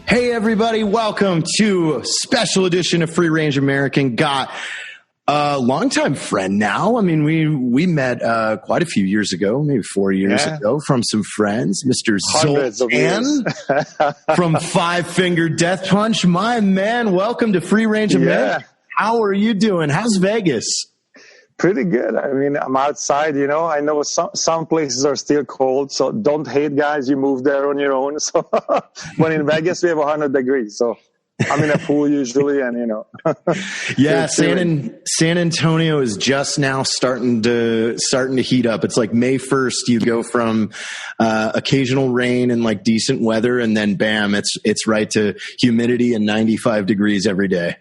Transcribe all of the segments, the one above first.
Hey everybody, welcome to a special edition of Free Range American. Got a longtime friend now. I mean, we met quite a few years ago, maybe 4 years ago, from some friends. Mr. Zoltan from Five Finger Death Punch. My man, welcome to Free Range American. How are you doing? How's Vegas? Pretty good. I mean, I'm outside, you know. I know some places are still cold, so don't hate, guys. You move there on your own. So, but in Vegas, we have 100 degrees. So I'm in a pool usually, and, you know. Yeah, San Antonio is just now starting to heat up. It's like May 1st, you go from occasional rain and like decent weather, and then bam, it's right to humidity and 95 degrees every day.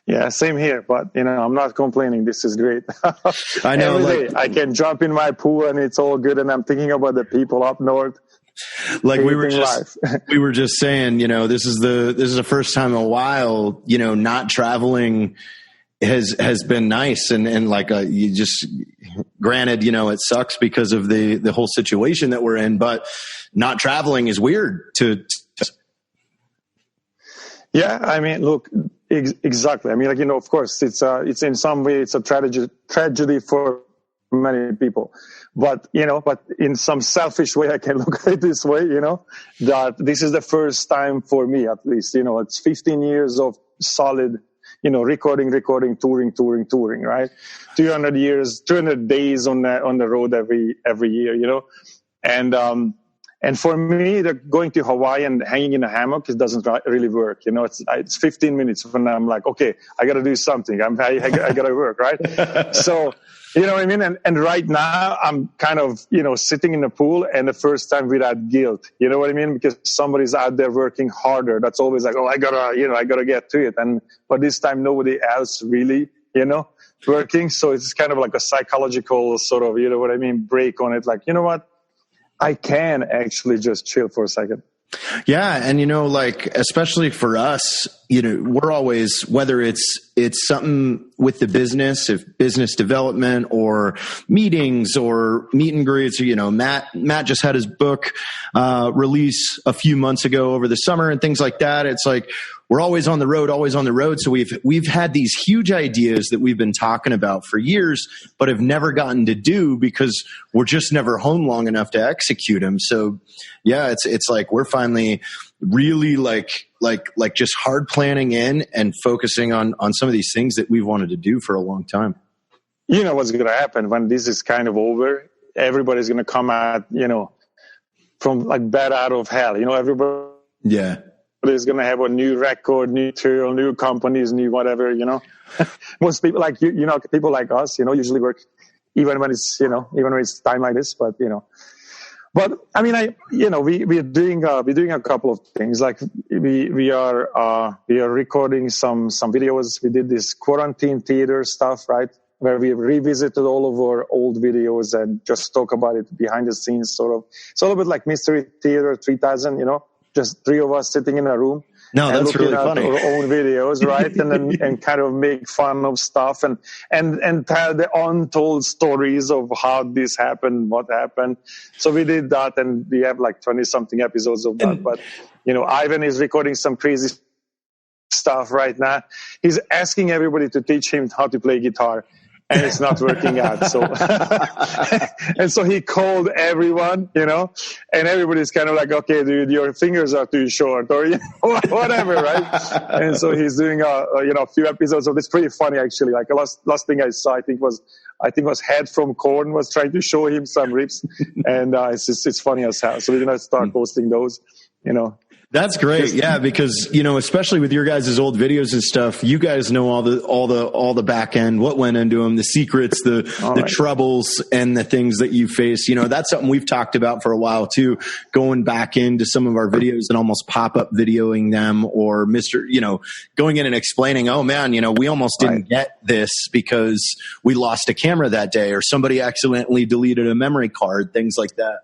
Yeah, same here, but, you know, I'm not complaining. This is great. I know. Every day I can jump in my pool and it's all good, and I'm thinking about the people up north. Like we were just saying, you know, this is the first time in a while, you know, not traveling has been nice, and like you just, granted, you know, it sucks because of the whole situation that we're in, but not traveling is weird to. Yeah, I mean, look. Exactly. I mean, like, you know, of course, it's in some way it's a tragedy for many people, but, you know, but in some selfish way, I can look at it this way, you know, that this is the first time for me, at least, you know, it's 15 years of solid, you know, recording, touring, right? 200 days on the road every year, you know, and for me, going to Hawaii and hanging in a hammock, it doesn't really work. You know, it's 15 minutes when I'm like, okay, I got to do something. I got to work, right? So, you know what I mean? And right now, I'm kind of, you know, sitting in the pool, and the first time without guilt. You know what I mean? Because somebody's out there working harder. That's always like, oh, I gotta get to it. But this time, nobody else really, you know, working. So it's kind of like a psychological sort of, you know what I mean, break on it. Like, you know what? I can actually just chill for a second. Yeah. And, you know, like, especially for us, you know, we're always, whether it's something with the business, if business development or meetings or meet and greets, or, you know, Matt just had his book release a few months ago over the summer and things like that. It's like, we're always on the road. So we've had these huge ideas that we've been talking about for years, but have never gotten to do because we're just never home long enough to execute them. So yeah, it's like we're finally really like just hard planning in and focusing on some of these things that we've wanted to do for a long time. You know what's going to happen when this is kind of over? Everybody's going to come out, you know, from like bed out of hell. You know, everybody. Yeah. Is going to have a new record, new material, new companies, new whatever, you know. Most people like you know, people like us, you know, usually work even when it's time like this, but, you know. But I mean, we're doing a couple of things. Like we are recording some videos. We did this quarantine theater stuff, right? Where we revisited all of our old videos and just talk about it behind the scenes, sort of. It's a little bit like Mystery Theater 3000, you know. Just three of us sitting in a room. No, that's really funny. Our own videos, right? and kind of make fun of stuff and tell the untold stories of how this happened, what happened. So we did that, and we have like 20-something episodes of that. But, you know, Ivan is recording some crazy stuff right now. He's asking everybody to teach him how to play guitar. And it's not working out. So, and so he called everyone, you know, and everybody's kind of like, okay, dude, your fingers are too short, or, you know, whatever, right? And so he's doing a few episodes of this. Pretty funny, actually. Like the last thing I saw, I think was Head from Korn was trying to show him some riffs, and it's funny as hell. So we're gonna start posting those, you know. That's great. Yeah, because, you know, especially with your guys' old videos and stuff, you guys know all the back end, what went into them, the secrets, the troubles and the things that you face. You know, that's something we've talked about for a while too, going back into some of our videos and almost pop-up videoing them, or going in and explaining, oh man, you know, we almost didn't get this because we lost a camera that day, or somebody accidentally deleted a memory card, things like that.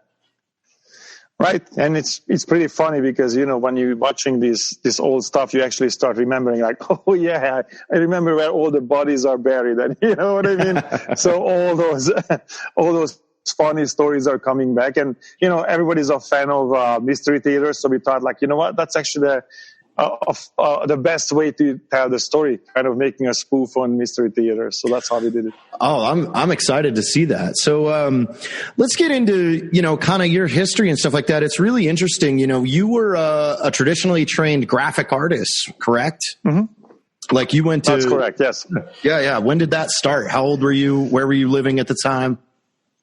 Right, and it's pretty funny because, you know, when you're watching this old stuff, you actually start remembering, like, oh yeah, I remember where all the bodies are buried, and you know what I mean. So all those funny stories are coming back. And, everybody's a fan of mystery theater. So we thought, like, you know what, that's actually the best way to tell the story, kind of making a spoof on mystery theater. So that's how we did it. Oh, I'm excited to see that. So let's get into, kind of your history and stuff like that. It's really interesting. You were a traditionally trained graphic artist, correct? Mm-hmm. Like you went to... That's correct, yes. Yeah. When did that start? How old were you? Where were you living at the time?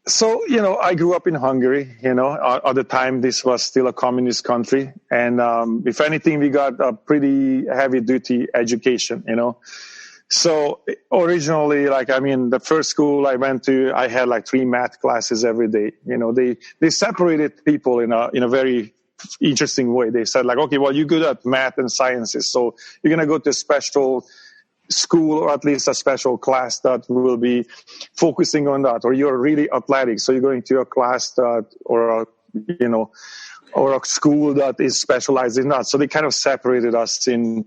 So, I grew up in Hungary, at the time this was still a communist country. And if anything, we got a pretty heavy duty education, So originally, the first school I went to, I had like 3 math classes every day. They separated people in a very interesting way. They said like, okay, well, you're good at math and sciences, so you're going to go to a special school, or at least a special class that will be focusing on that. Or you're really athletic, so you're going to a class that, or a school that is specialized in that. So they kind of separated us in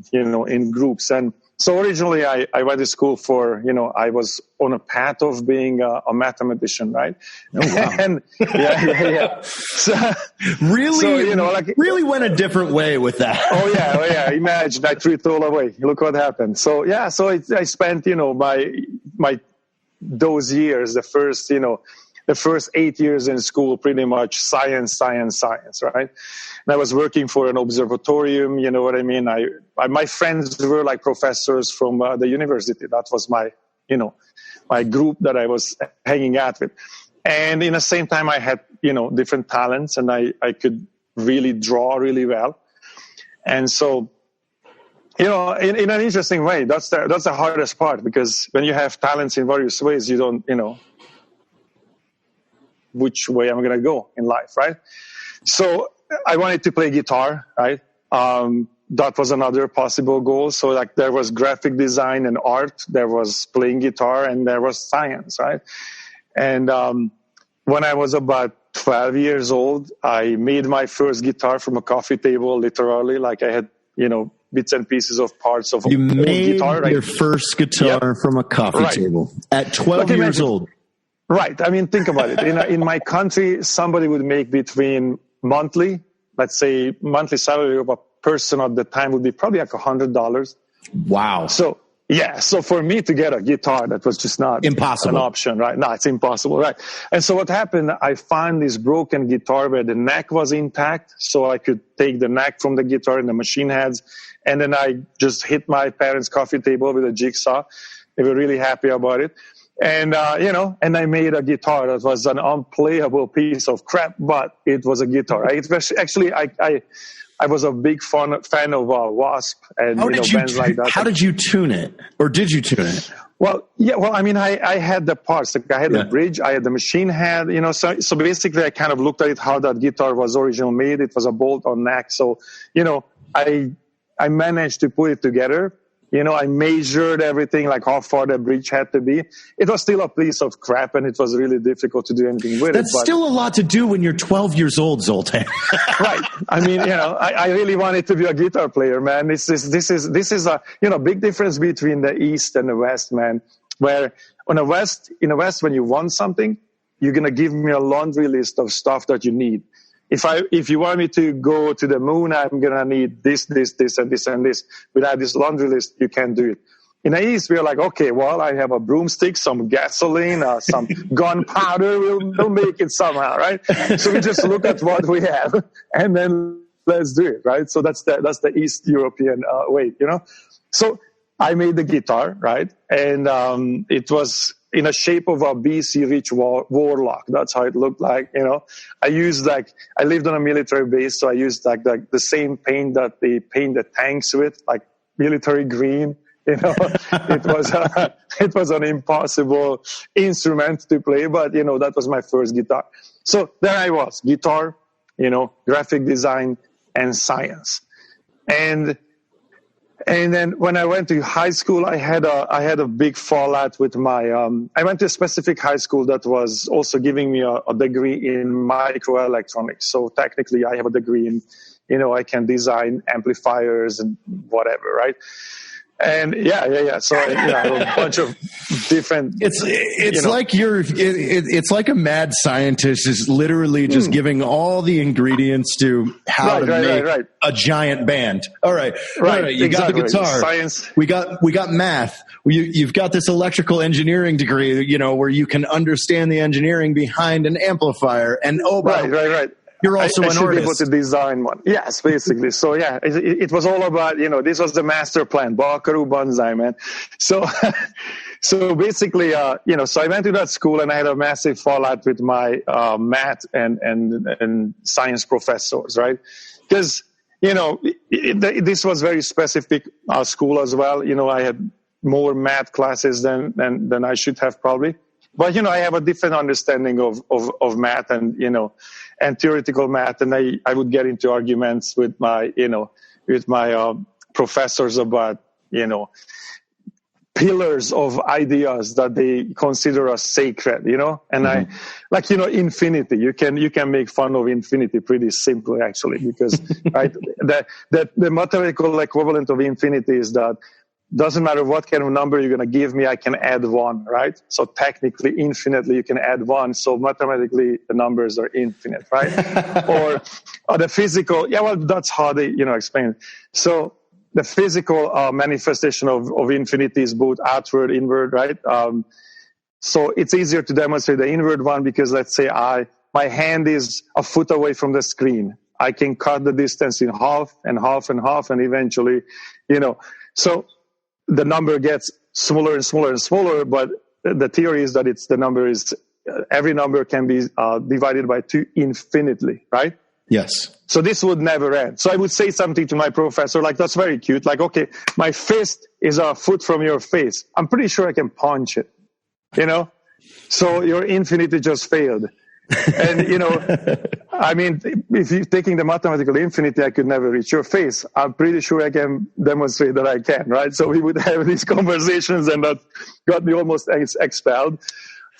groups. And so originally I went to school for, I was on a path of being a mathematician, right? Oh, wow. And yeah. So, really, really went a different way with that. Oh yeah. Imagine I threw it all away. Look what happened. So yeah, so I spent, my those years, the first 8 years in school, pretty much science, right? And I was working for an observatorium, you know what I mean? My friends were like professors from the university. That was my group that I was hanging out with. And in the same time, I had, different talents, and I could really draw really well. And so, in an interesting way, that's the hardest part, because when you have talents in various ways, you don't, which way I'm going to go in life, right? So I wanted to play guitar, right? That was another possible goal. So like there was graphic design and art, there was playing guitar, and there was science, right? And when I was about 12 years old, I made my first guitar from a coffee table, literally. Like I had, bits and pieces of parts of you old made guitar. Your first guitar from a coffee table at 12 years old. Right. I mean, think about it. In my country, somebody would make between monthly, let's say monthly salary of a person at the time would be probably like $100. Wow. So for me to get a guitar, that was just not impossible. An option, right? No, it's impossible, right? And so what happened, I found this broken guitar where the neck was intact, so I could take the neck from the guitar and the machine heads, and then I just hit my parents' coffee table with a jigsaw. They were really happy about it. And, and I made a guitar that was an unplayable piece of crap, but it was a guitar. Actually, I was a big fan of Wasp and bands like that. How did you tune it? Or did you tune it? Well, yeah, I had the parts. Like I had the bridge, I had the machine head, so basically I kind of looked at it, how that guitar was originally made. It was a bolt-on neck. So, I managed to put it together. I measured everything, like how far the bridge had to be. It was still a piece of crap, and it was really difficult to do anything with That's still a lot to do when you're 12 years old, Zoltan. Right. I mean, I really wanted to be a guitar player, man. This is a big difference between the East and the West, man. Where in the West, when you want something, you're gonna give me a laundry list of stuff that you need. If you want me to go to the moon, I'm going to need this, and this, and this. Without this laundry list, you can't do it. In the East, we're like, okay, well, I have a broomstick, some gasoline, some gunpowder. We'll make it somehow, right? So we just look at what we have, and then let's do it, right? So that's the East European way, So I made the guitar, right? And it was in a shape of a BC rich warlock. That's how it looked like, I lived on a military base, so I used like the same paint that they paint the tanks with, like military green. It was an impossible instrument to play, but that was my first guitar. So there I was, guitar, graphic design and science. And then when I went to high school, I had a big fallout with my, I went to a specific high school that was also giving me a degree in microelectronics. So technically I have a degree in, I can design amplifiers and whatever, right? And so a bunch of different. It's like it's like a mad scientist is literally just giving all the ingredients to how to make a giant band. All right. You got the guitar. Science. We got math. You've got this electrical engineering degree, where you can understand the engineering behind an amplifier. And right. You're also an artist. Able to design one. Yes, basically. So it was all about, this was the master plan. Bakaru Banzai, man. So, so basically, so I went to that school and I had a massive fallout with my math and science professors, right? Because, this was very specific school as well. I had more math classes than I should have probably. But, I have a different understanding of math and theoretical math. And I would get into arguments with my professors about, pillars of ideas that they consider as sacred, and infinity. You can make fun of infinity pretty simply, actually, because, right, the mathematical equivalent of infinity is that doesn't matter what kind of number you're going to give me, I can add one, right? So technically, infinitely, you can add one. So mathematically, the numbers are infinite, right? or the physical, that's how they, explain it. So the physical manifestation of infinity is both outward, inward, right? So it's easier to demonstrate the inward one because let's say my hand is a foot away from the screen. I can cut the distance in half and half and half, and eventually, so the number gets smaller and smaller and smaller, but the theory is that every number can be divided by 2 infinitely, right? Yes. So this would never end. So I would say something to my professor, like, that's very cute. Like, okay, my fist is a foot from your face. I'm pretty sure I can punch it, So your infinity just failed. And, I mean, if you're taking the mathematical infinity, I could never reach your face. I'm pretty sure I can demonstrate that I can, right? So we would have these conversations, and that got me almost expelled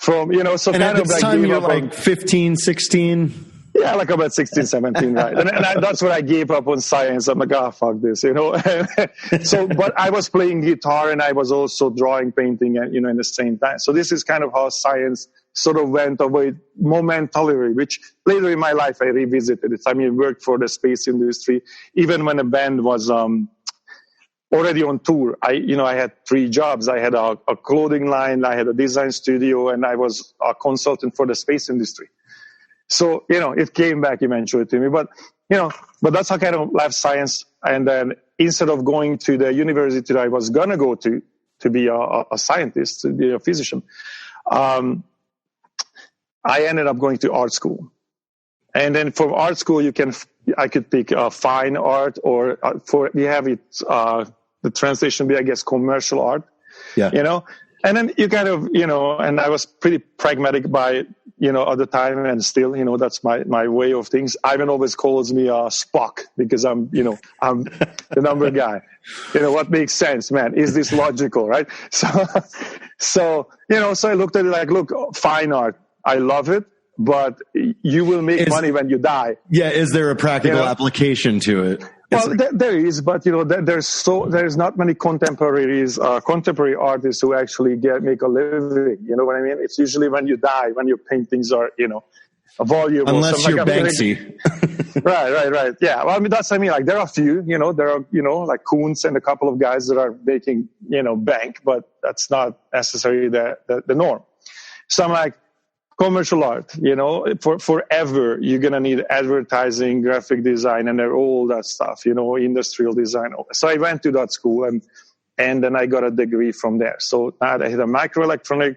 from, so and kind at this time you're like 15, 16? Yeah, like about 16, 17, right? And that's when I gave up on science. I'm like, fuck this, So, but I was playing guitar and I was also drawing, painting, in the same time. So this is kind of how science sort of went away momentarily, which later in my life I revisited it. I mean, worked for the space industry. Even when the band was already on tour, I had 3 jobs. I had a clothing line, I had a design studio, and I was a consultant for the space industry. So, it came back eventually to me, but that's how I kind of left science. And then instead of going to the university that I was going to go to be a scientist, to be a physician, I ended up going to art school. And then from art school, I could pick fine art, or we have it, the translation be, I guess, commercial art, and then you kind of, and I was pretty pragmatic by, at the time, and still, that's my way of things. Ivan always calls me Spock because I'm the number guy. What makes sense, man? Is this logical, right? So I looked at it like, look, fine art, I love it, but you will make money when you die. Yeah. Is there a practical application to it? Well, there is, but there's not many contemporary artists who actually make a living. You know what I mean? It's usually when you die, when your paintings are, a volume. Unless you're Banksy. Right. Yeah. Well, like there are a few, there are, like Kuntz and a couple of guys that are making, bank, but that's not necessarily the norm. So I'm like, commercial art, for forever, you're going to need advertising, graphic design, and all that stuff, industrial design. So I went to that school and then I got a degree from there. So I had a microelectronic,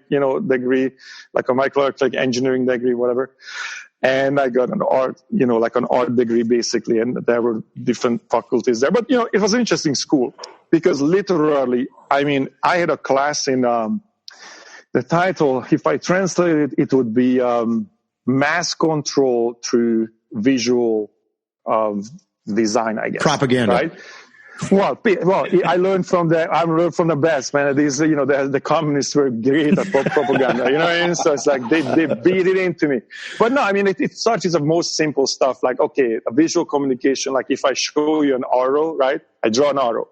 degree, like a microelectronic engineering degree, whatever. And I got an art, like an art degree basically. And there were different faculties there. But, it was an interesting school because literally, I had a class in, the title, if I translate it would be mass control through visual design, I guess. Propaganda. Right? Well, I learned from the best, man. These, the communists were great at propaganda, what I mean? So it's like they beat it into me. But no, it starts with the most simple stuff, like, okay, a visual communication, like if I show you an arrow, right? I draw an arrow.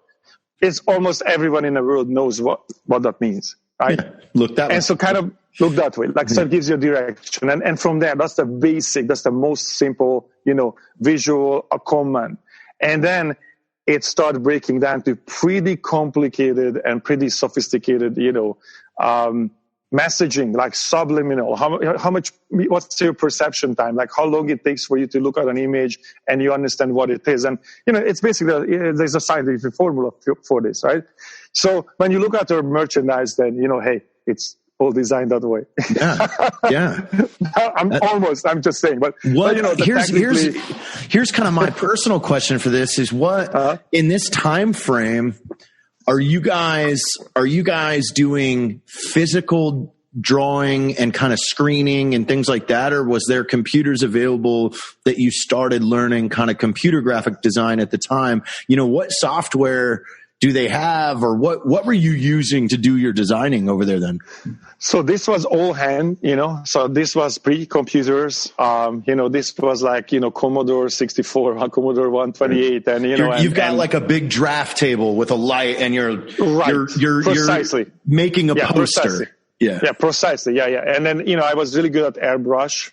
it's almost everyone in the world knows what that means, right? Yeah, look that way. And so kind of look that way, like, so it gives you a direction. And from there, that's the basic, that's the most simple, visual command. And then it starts breaking down to pretty complicated and pretty sophisticated, messaging, like subliminal, how much, what's your perception time, like how long it takes for you to look at an image and you understand what it is. And, it's basically, there's a scientific formula for this, right? So when you look at our merchandise, then, hey, it's all designed that way. Yeah. I'm just saying, but here's kind of my personal question for this is what, in this time frame, are you guys doing physical drawing and kind of screening and things like that? Or was there computers available that you started learning kind of computer graphic design at the time? What software do they have, or what were you using to do your designing over there then? So this was all hand, so this was pre-computers. This was like, Commodore 64, Commodore 128. And, you've got like a big draft table with a light and you're precisely making a poster. Precisely. Yeah, precisely. Yeah. And then, I was really good at airbrush,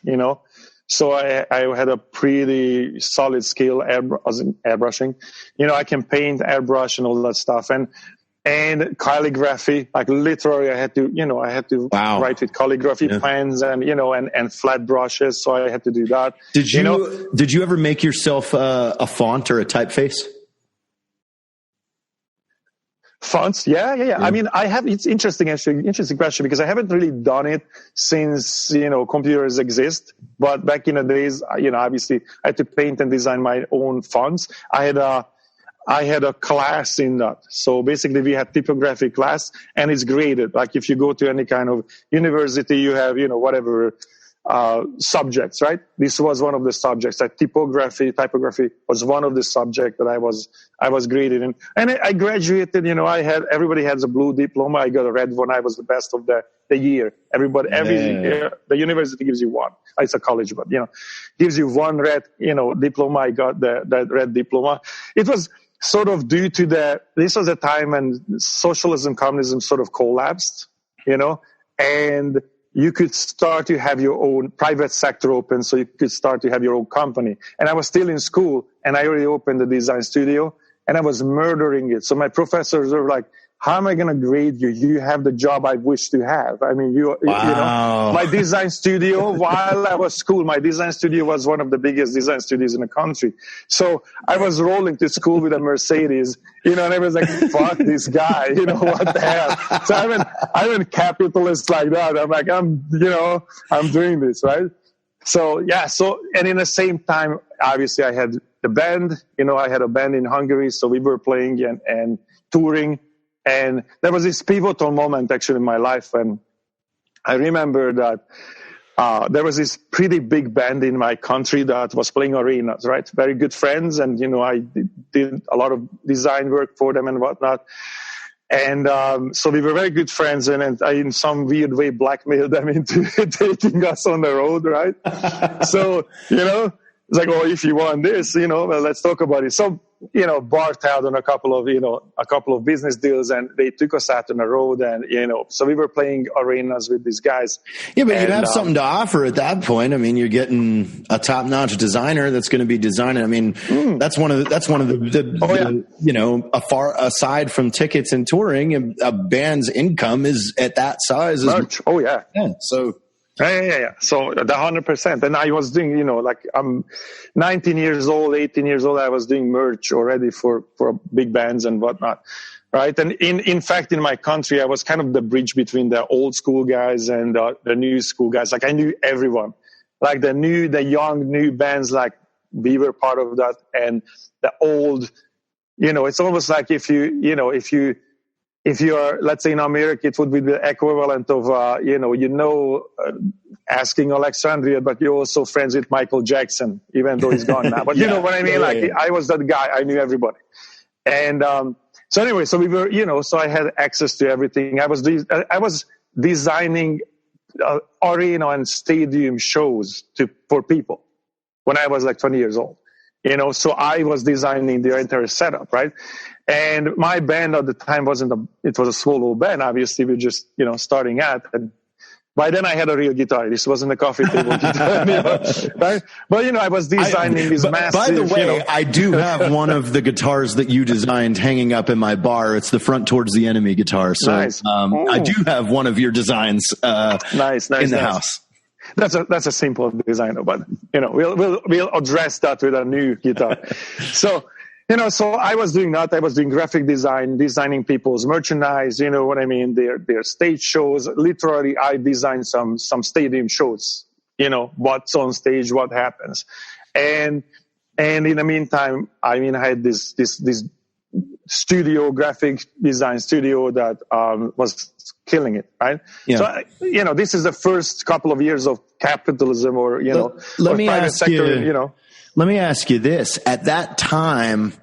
so I had a pretty solid skill airbrushing. I can paint, airbrush, and all that stuff. And calligraphy, like literally, I had to write with calligraphy pens and and flat brushes. So I had to do that. Did you ever make yourself a font or a typeface? Fonts, yeah. I mean, it's interesting, actually, interesting question, because I haven't really done it since, computers exist. But back in the days, obviously I had to paint and design my own fonts. I had a class in that. So basically we had typography class, and it's graded. Like if you go to any kind of university, you have, whatever, subjects, right? This was one of the subjects. Like typography was one of the subjects that I was graded in. And I graduated, everybody has a blue diploma. I got a red one. I was the best of the year. The university gives you one. It's a college, but, gives you one red, diploma. I got that red diploma. It was sort of due to this was a time when socialism, communism sort of collapsed, and you could start to have your own private sector open, so you could start to have your own company. And I was still in school, and I already opened the design studio, and I was murdering it. So my professors were like, how am I going to grade you? You have the job I wish to have. I mean, my design studio, while I was school, my design studio was one of the biggest design studios in the country. So I was rolling to school with a Mercedes, and I was like, fuck this guy, what the hell? So I went capitalist like that. I'm like, I'm doing this, right? So, and in the same time, obviously I had the band, I had a band in Hungary. So we were playing and touring. And there was this pivotal moment actually in my life when I remember that there was this pretty big band in my country that was playing arenas, right? Very good friends. And, I did a lot of design work for them and whatnot. And so we were very good friends, and I, in some weird way, blackmailed them into taking us on the road, right? So, it's like, oh, if you want this, well, let's talk about it. So, barked out on a couple of business deals, and they took us out on the road, and, so we were playing arenas with these guys. Yeah, but you have something to offer at that point. I mean, you're getting a top-notch designer that's going to be designing. I mean, that's one of the far aside from tickets and touring, a band's income is at that size. Merch. Oh yeah. So. Yeah. So 100%. And I was doing, like I'm 19 years old, 18 years old. I was doing merch already for big bands and whatnot. Right. And in fact, in my country, I was kind of the bridge between the old school guys and the new school guys. Like I knew everyone, like the young new bands, like we were part of that. And the old, it's almost like if you are, let's say in America, it would be the equivalent of, asking Alexandria, but you're also friends with Michael Jackson, even though he's gone now. But you know what I mean? I was that guy. I knew everybody. And so anyway, so we were, so I had access to everything. I was designing arena and stadium shows for people when I was like 20 years old. So I was designing the entire setup, right? And my band at the time it was a solo band. Obviously, we were just, starting out. And by then I had a real guitar. This wasn't a coffee table guitar anymore, right? But, I was designing these massive... By the way, I do have one of the guitars that you designed hanging up in my bar. It's the Front Towards the Enemy guitar. So nice. I do have one of your designs nice, in the house. That's a simple design, but, we'll address that with a new guitar. So... so I was doing that. I was doing graphic design, designing people's merchandise, you know what I mean? Their stage shows. Literally, I designed some stadium shows, what's on stage, what happens. And in the meantime, I had this studio, graphic design studio that was killing it, right? Yeah. So, this is the first couple of years of capitalism or, let me private ask sector, you, Let me ask you this. At that time,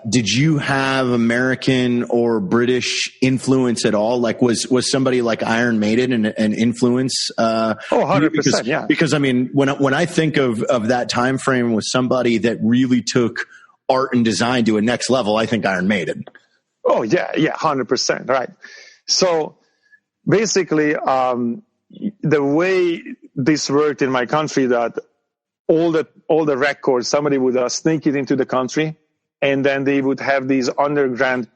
did you have American or British influence at all? Like was somebody like Iron Maiden an influence? 100%, yeah. Because when I think of that time frame with somebody that really took art and design to a next level, I think Iron Maiden. Oh yeah, 100%, right. So basically, the way this worked in my country, that all the records, somebody would sneak it into the country, and then they would have these underground,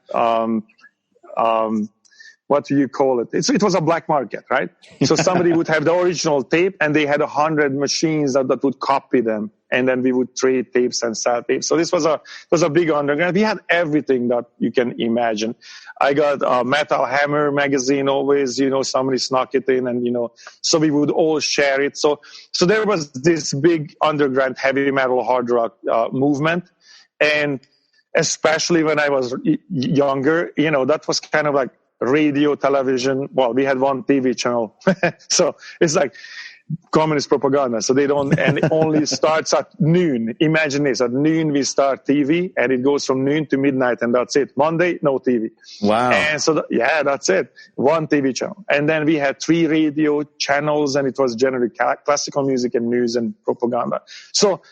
what do you call it? It was a black market, right? So somebody would have the original tape, and they had 100 machines that would copy them, and then we would trade tapes and sell tapes. So this was a big underground. We had everything that you can imagine. I got Metal Hammer magazine always, somebody snuck it in, and so we would all share it. So there was this big underground heavy metal hard rock movement, and especially when I was younger, that was kind of like radio, television. Well, we had one TV channel, so it's like communist propaganda. So they don't, and it only starts at noon. Imagine this: at noon we start TV, and it goes from noon to midnight, and that's it. Monday, no TV. Wow. And so that's it. One TV channel, and then we had 3 radio channels, and it was generally classical music and news and propaganda. So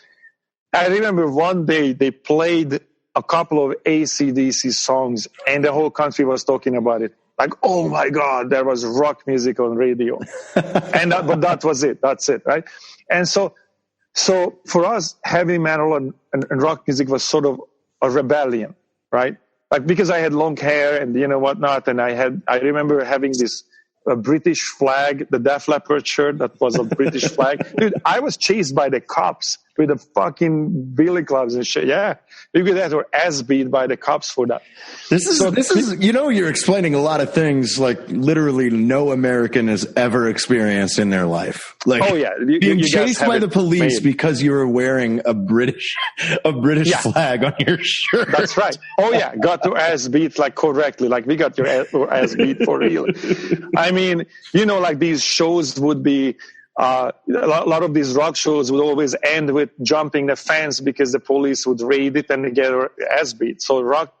I remember one day they played a couple of AC/DC songs, and the whole country was talking about it. Like, oh my God, there was rock music on radio. But that was it. That's it, right? And so for us, heavy metal and rock music was sort of a rebellion, right? Like, because I had long hair and whatnot, and I remember having this British flag, the Def Leppard shirt that was a British flag. Dude, I was chased by the cops with the fucking billy clubs and shit. Yeah. Because that were ass beat by the cops for that. This is you're explaining a lot of things like literally no American has ever experienced in their life. Like, oh yeah, being chased by the police because you were wearing a British flag on your shirt. That's right. Oh yeah, got to ass beat like correctly. Like we got your ass beat for real. Like these shows would be. A lot of these rock shows would always end with jumping the fence because the police would raid it and get their ass beat. So rock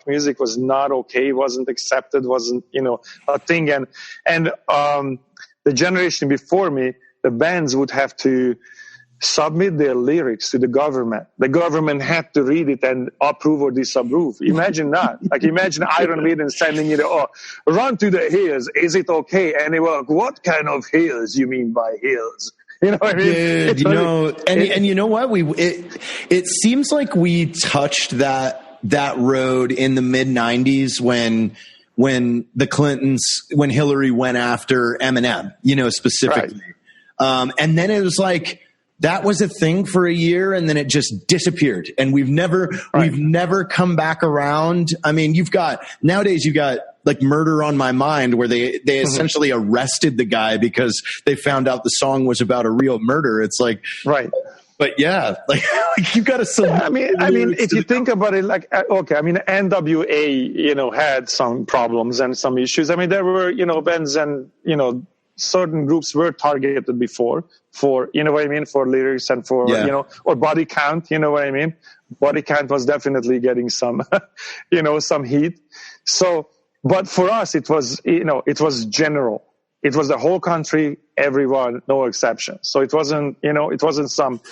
music was not okay, wasn't accepted, wasn't a thing. And the generation before me, the bands would have to submit their lyrics to the government. The government had to read it and approve or disapprove. Imagine that. Like, imagine Iron Maiden sending it, run to the hills. Is it okay? And they were like, what kind of hills you mean by hills? You know what I mean? And you know what? It seems like we touched that road in the mid 90s when the Clintons, when Hillary went after Eminem, specifically. Right. And then it was like, that was a thing for a year, and then it just disappeared, and we've never come back around. I mean, nowadays you've got like Murder on My Mind, where they essentially arrested the guy because they found out the song was about a real murder. It's like, right. But yeah, like you got to. Yeah, I mean, if you think about it, like, okay, I mean, NWA, had some problems and some issues. I mean, there were, bands and, certain groups were targeted before for, for lyrics and for, or body count, Body count was definitely getting some, some heat. So, but for us, it was, it was general. It was the whole country, everyone, no exception. So it wasn't, some,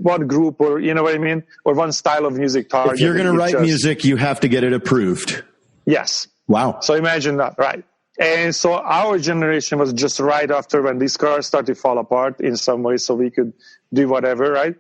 one group, or you know what I mean, or one style of music target. If you're going to write music, you have to get it approved. Yes. Wow. So imagine that, right? And so our generation was just right after when these cars started to fall apart in some way, so we could do whatever, right?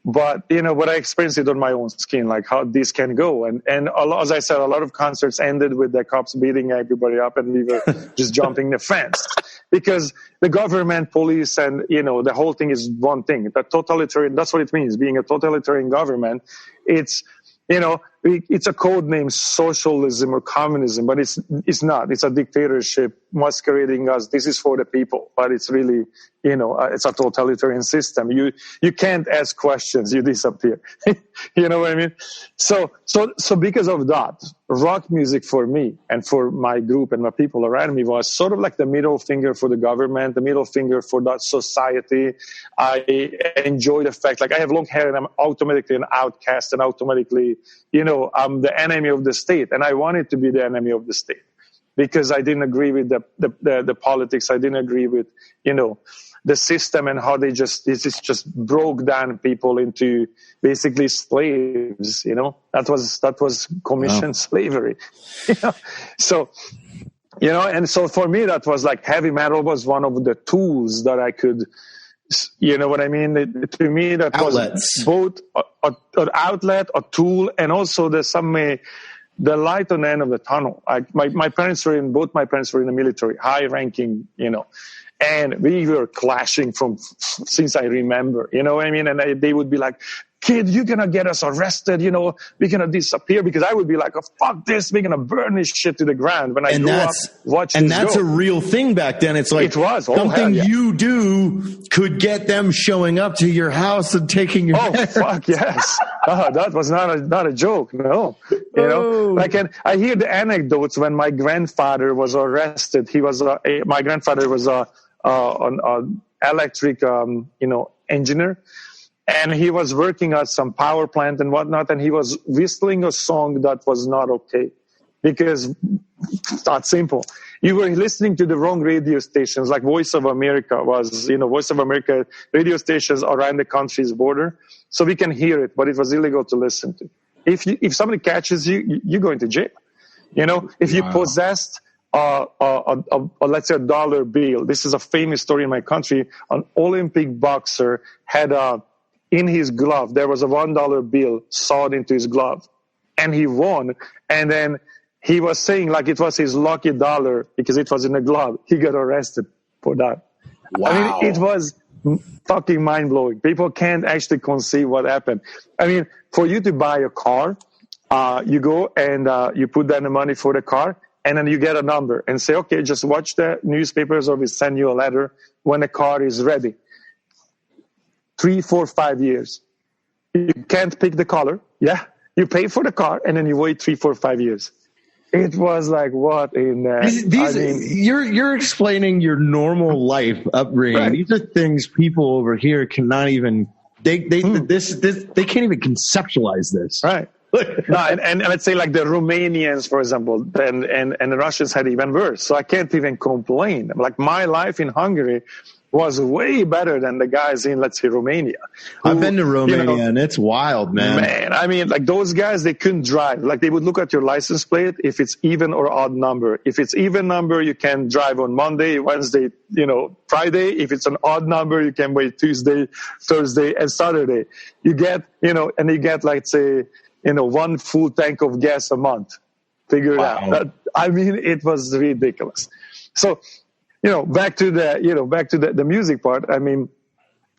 But, you know, what I experienced it on my own skin, like how this can go. And as I said, a lot of concerts ended with the cops beating everybody up and we were just jumping the fence. Because the government, police, and, you know, the whole thing is one thing. The totalitarian, that's what it means, being a totalitarian government. It's, you know, it's a code name, socialism or communism, but it's not. It's a dictatorship masquerading as this is for the people, but it's really, you know, it's a totalitarian system. You can't ask questions, you disappear. You know what I mean? So because of that, rock music for me and for my group and my people around me was sort of like the middle finger for the government, the middle finger for that society. I enjoy the fact, like I have long hair and I'm automatically an outcast and automatically, you know, I'm the enemy of the state, and I wanted to be the enemy of the state because I didn't agree with the politics. I didn't agree with, you know, the system and how this just broke down people into basically slaves. You know, that was commissioned slavery. You know? So, you know, and so for me that was like heavy metal was one of the tools that I could. You know what I mean? To me, that outlets. Was both an outlet, a tool, and also the light on the end of the tunnel. My parents were both my parents were in the military, high ranking, you know, and we were clashing since I remember, you know what I mean? And they would be like, kid, you're going to get us arrested, you know, we're going to disappear, because I would be like, oh, fuck this, we're going to burn this shit to the ground when I grew up watching. And that's a real thing back then. It's like it was. Something you do could get them showing up to your house and taking your fuck yes. That was not a joke, no. You know, like, and I hear the anecdotes when my grandfather was arrested. My grandfather was an electric, you know, engineer. And he was working at some power plant and whatnot, and he was whistling a song that was not okay. Because it's not simple. You were listening to the wrong radio stations, like Voice of America was, you know, Voice of America radio stations around the country's border. So we can hear it, but it was illegal to listen to. If somebody catches you, you go into jail. You know, if you possessed let's say $1 bill. This is a famous story in my country. An Olympic boxer had in his glove, there was a $1 bill sawed into his glove, and he won. And then he was saying like it was his lucky dollar because it was in a glove. He got arrested for that. Wow. I mean, it was fucking mind blowing. People can't actually conceive what happened. I mean, for you to buy a car, you go and you put down the money for the car, and then you get a number and say, okay, just watch the newspapers or we send you a letter when the car is ready. 3, 4, 5 years. You can't pick the color. Yeah. You pay for the car and then you wait 3, 4, 5 years. It was like, what in you're explaining your normal life upbringing. Right. These are things people over here cannot even, they can't even conceptualize this. Right. No, and let's say like the Romanians, for example, and the Russians had even worse. So I can't even complain. Like my life in Hungary was way better than the guys in, let's say, Romania. I've been to Romania, you know, and it's wild, man. Man, I mean, like those guys, they couldn't drive. Like they would look at your license plate if it's even or odd number. If it's even number, you can drive on Monday, Wednesday, you know, Friday. If it's an odd number, you can wait Tuesday, Thursday, and Saturday. You get, you know, and you get, like, say, you know, 1 full tank of gas a month. Figure it out. I mean, it was ridiculous. So, you know, back to the music part. I mean,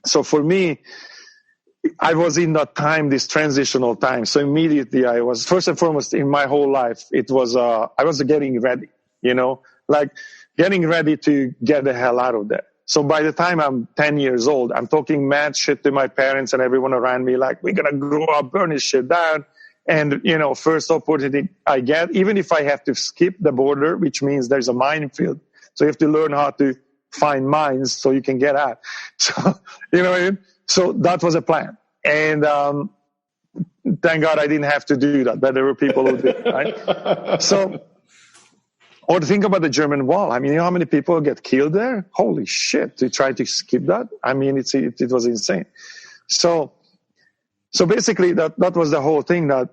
so for me, I was in that time, this transitional time. So immediately I was, first and foremost in my whole life, it was, I was getting ready, you know, like getting ready to get the hell out of there. So by the time I'm 10 years old, I'm talking mad shit to my parents and everyone around me, like, we're going to grow up, burn this shit down. And, you know, first opportunity I get, even if I have to skip the border, which means there's a minefield. So you have to learn how to find mines so you can get out. So, you know what I mean? So that was a plan. And thank God I didn't have to do that, but there were people who did, right? So, or think about the German Wall. I mean, you know how many people get killed there? Holy shit, to try to skip that? I mean, it was insane. So basically that was the whole thing, that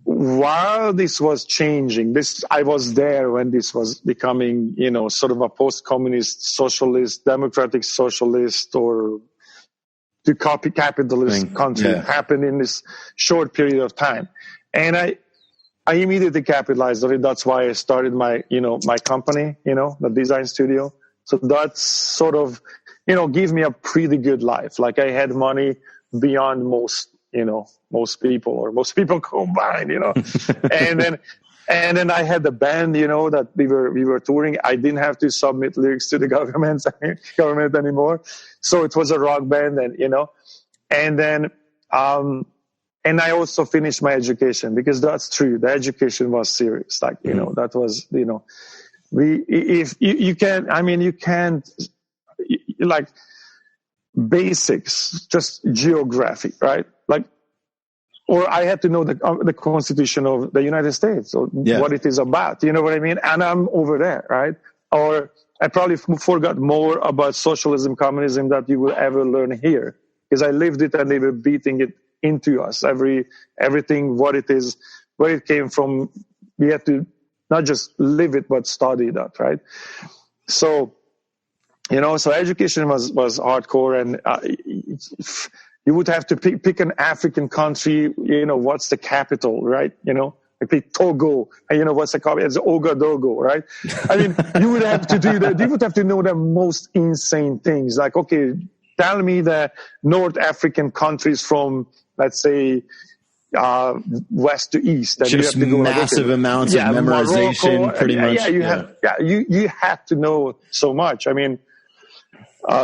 while this was changing, I was there when this was becoming, sort of a post-communist socialist, democratic socialist, or to copy capitalist country happened in this short period of time. And I immediately capitalized on it. That's why I started my company, the design studio. So that's sort of, give me a pretty good life. Like I had money beyond most people, or most people combined, and then I had the band, that we were touring. I didn't have to submit lyrics to the government anymore. So it was a rock band, and then and I also finished my education, because that's true. The education was serious. Like, that was, you can't, like, basics, just geography, right? Like, or I had to know the Constitution of the United States, or what it is about. You know what I mean? And I'm over there, right? Or I probably forgot more about socialism, communism that you will ever learn here, because I lived it and they were beating it into us. Everything, what it is, where it came from. We had to not just live it, but study that, right? So, so education was hardcore, and you would have to pick an African country, what's the capital, right? Like pick Togo, and what's the capital? It's Ouagadougou, right? I mean, you would have to do that. You would have to know the most insane things. Like, okay, tell me the North African countries from, let's say, west to east. And just you have to go massive amounts of memorization, Morocco, pretty much. You have to know so much. I mean,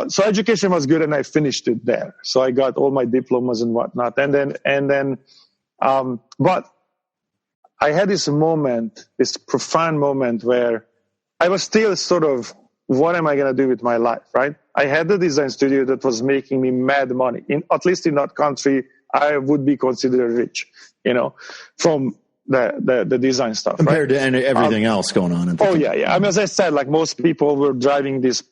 so education was good, and I finished it there. So I got all my diplomas and whatnot. And then, but I had this profound moment where I was still sort of, what am I going to do with my life, right? I had the design studio that was making me mad money. At least in that country, I would be considered rich, from the design stuff. Compared to everything else going on. I mean, as I said, like most people were driving these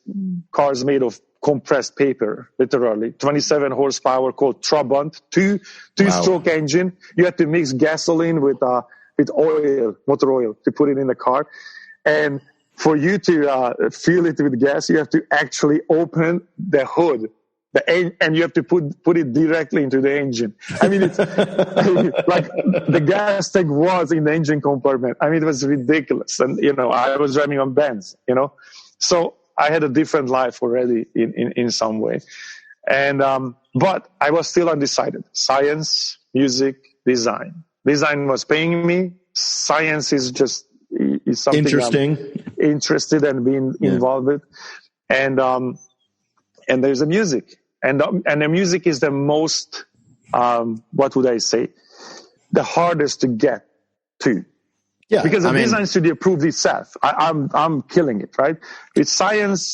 cars made of compressed paper, literally 27 horsepower, called Trabant, two-stroke engine. You had to mix gasoline with oil, motor oil, to put it in the car. And for you to fill it with gas, you have to actually open the hood. And you have to put it directly into the engine. I mean, it's like the gas tank was in the engine compartment. I mean, it was ridiculous. And, I was driving on Benz, so I had a different life already in some way. And, but I was still undecided. Science, music, design. Design was paying me. Science is something interesting. I'm interested and being involved with. And there's the music. And the music is the most, what would I say, the hardest to get to. Yeah, because the design studio proved itself. I'm killing it, right? It's science,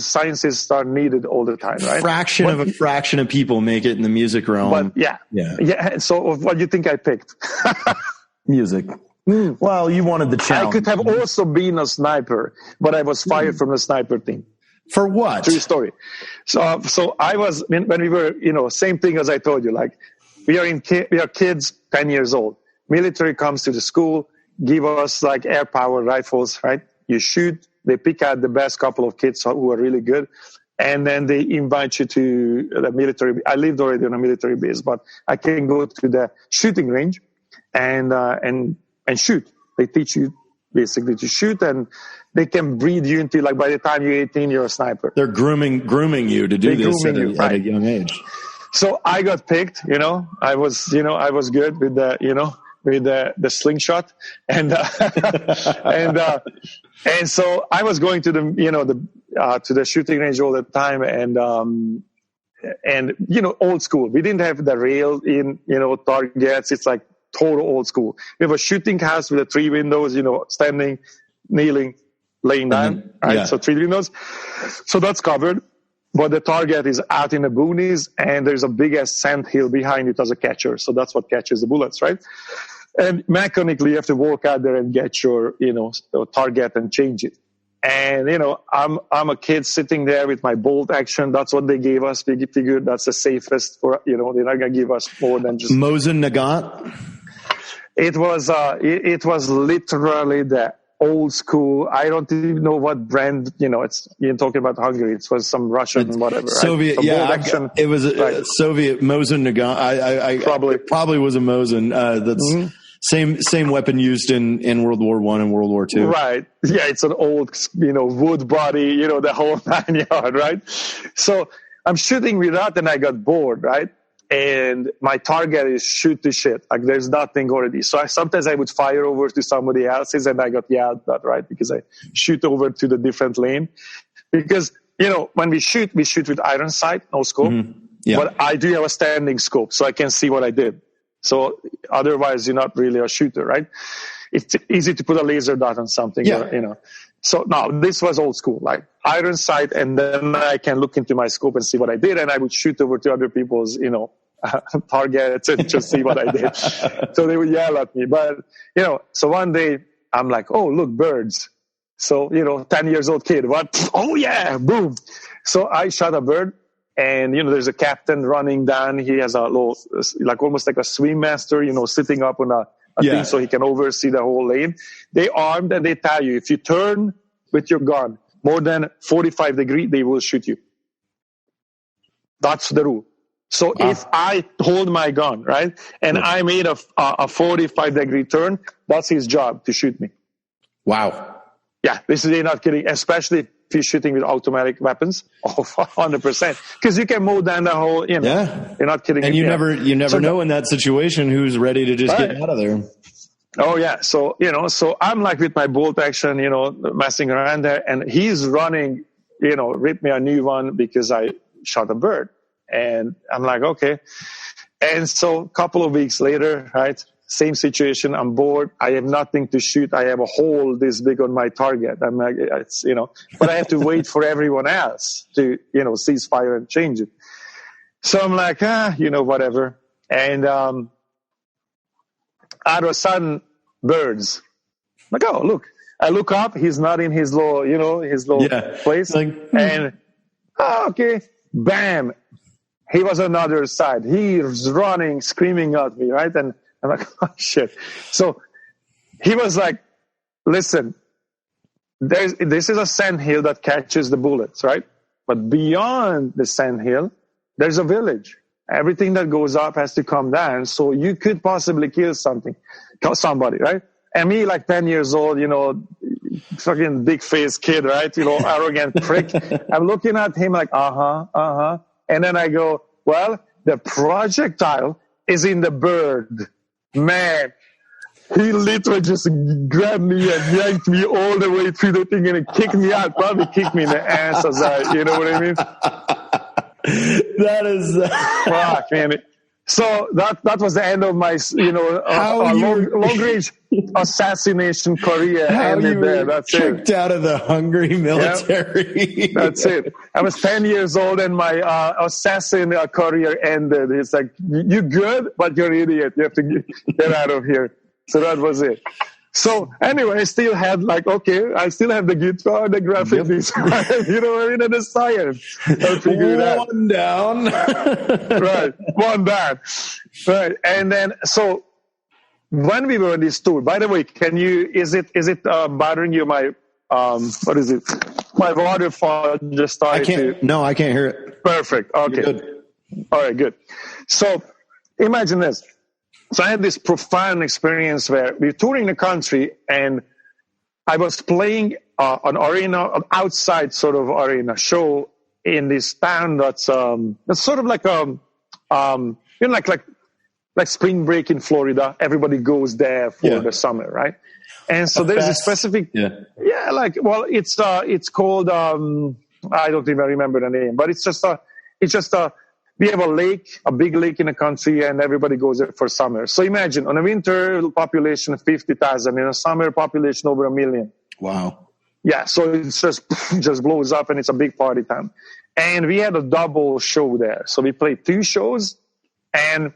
scientists are needed all the time, right? Fraction of people make it in the music realm. But yeah. So what do you think I picked? Music. Well, you wanted the challenge. I could have also been a sniper, but I was fired from the sniper team. For what? True story. So I was, when we were, same thing as I told you, like we are kids, 10 years old. Military comes to the school, give us like air power rifles, right? You shoot, they pick out the best couple of kids who are really good. And then they invite you to the military. I lived already on a military base, but I can go to the shooting range and shoot. They teach you basically to shoot, and they can breed you into, like, by the time you're 18, you're a sniper. They're grooming you to do this at a young age. So I got picked, I was good with the slingshot, and so I was going to the shooting range all the time, and old school. We didn't have the rail in, targets. It's like total old school. We have a shooting house with the 3 windows, standing, kneeling, laying down, right? Yeah. So 3 windows. So that's covered. But the target is out in the boonies, and there's a big ass sand hill behind it as a catcher. So that's what catches the bullets, right? And mechanically, you have to walk out there and get your, target and change it. And, I'm a kid sitting there with my bolt action. That's what they gave us. We figured that's the safest for, they're not going to give us more than just Mosin Nagant. It was literally the old school. I don't even know what brand, you're talking about Hungary. It was some Russian, whatever. Soviet, right? yeah. It was a Soviet Mosin Nagant. I probably was a Mosin. That's same weapon used in World War I and World War II. Right. Yeah. It's an old, wood body, the whole 9 yard, right? So I'm shooting with that and I got bored, right? And my target is shoot to shit. Like there's nothing already. So sometimes I would fire over to somebody else's and I got yelled at, right? Because I shoot over to the different lane. Because, when we shoot with iron sight, no scope. Mm-hmm. Yeah. But I do have a standing scope so I can see what I did. So otherwise you're not really a shooter, right? It's easy to put a laser dot on something, or, So now this was old school, like iron sight, and then I can look into my scope and see what I did, and I would shoot over to other people's, targets and just see what I did. So they would yell at me. But, so one day I'm like, oh, look, birds. So, 10 years old kid, what? Oh yeah, boom. So I shot a bird. And, there's a captain running down. He has a little, almost like a swim master, sitting up on a thing so he can oversee the whole lane. They armed and they tell you, if you turn with your gun more than 45 degrees, they will shoot you. That's the rule. So if I hold my gun, right, and I made a 45-degree turn, that's his job to shoot me. Wow. Yeah, they're not kidding, especially if you're shooting with automatic weapons. Oh, 100%. Because you can mow down the whole, you're not kidding. And you never know in that situation who's ready to just get out of there. Oh, yeah. So, so I'm like with my bolt action, messing around there. And he's running, rip me a new one because I shot a bird. And I'm like, okay. And so a couple of weeks later, right, same situation. I'm bored. I have nothing to shoot. I have a hole this big on my target. I'm like, it's, but I have to wait for everyone else to, cease fire and change it. So I'm like, whatever. And, out of a sudden, birds. I'm like, oh, look. I look up. He's not in his little, place. And, okay. Bam. He was on the other side. He's running, screaming at me, right? And I'm like, oh, shit. So he was like, listen, this is a sandhill that catches the bullets, right? But beyond the sandhill, there's a village. Everything that goes up has to come down. So you could possibly kill somebody, right? And me, like 10 years old, fucking big face kid, right? Arrogant prick. I'm looking at him like, And then I go, well, the projectile is in the bird. Man, he literally just grabbed me and yanked me all the way through the thing and he kicked me out. Probably kicked me in the ass as you know what I mean? That is... Fuck, man. So that was the end of my, long range assassination career. How ended you there. That's kicked out of the Hungary military. Yep. That's it. I was 10 years old and my assassin career ended. It's like, you good, but you're an idiot. You have to get out of here. So that was it. So anyway, I still had I still have the guitar, the graphic design, and the science. I'll figure it out. One down. Right. One down. Right. And then, so when we were on this tour, by the way, is it bothering you? What is it? My waterfall just started No, I can't hear it. Perfect. Okay. Good. All right, good. So imagine this. So I had this profound experience where we were touring the country and I was playing an outside sort of arena show in this town that's sort of like like spring break in Florida. Everybody goes there for the summer, right? And so there's a specific, it's called, I don't even remember the name, but it's just we have a lake, a big lake in the country, and everybody goes there for summer. So imagine, on a winter population of 50,000, in a summer population over 1 million. Wow. Yeah, so it just blows up, and it's a big party time. And we had a double show there. So we played 2 shows, and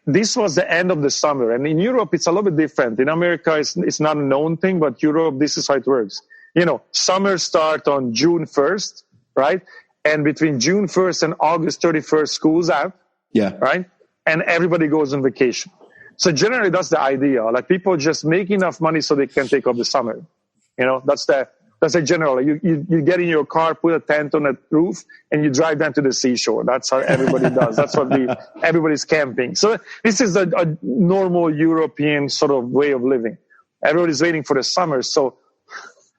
this was the end of the summer. And in Europe, it's a little bit different. In America, it's not a known thing, but Europe, this is how it works. summer start on June 1st, right? And between June 1st and August 31st, school's out. Yeah. Right. And everybody goes on vacation. So generally that's the idea. Like people just make enough money so they can take off the summer. That's a general. You get in your car, put a tent on a roof, and you drive down to the seashore. That's how everybody does. That's what everybody's camping. So this is a normal European sort of way of living. Everybody's waiting for the summer.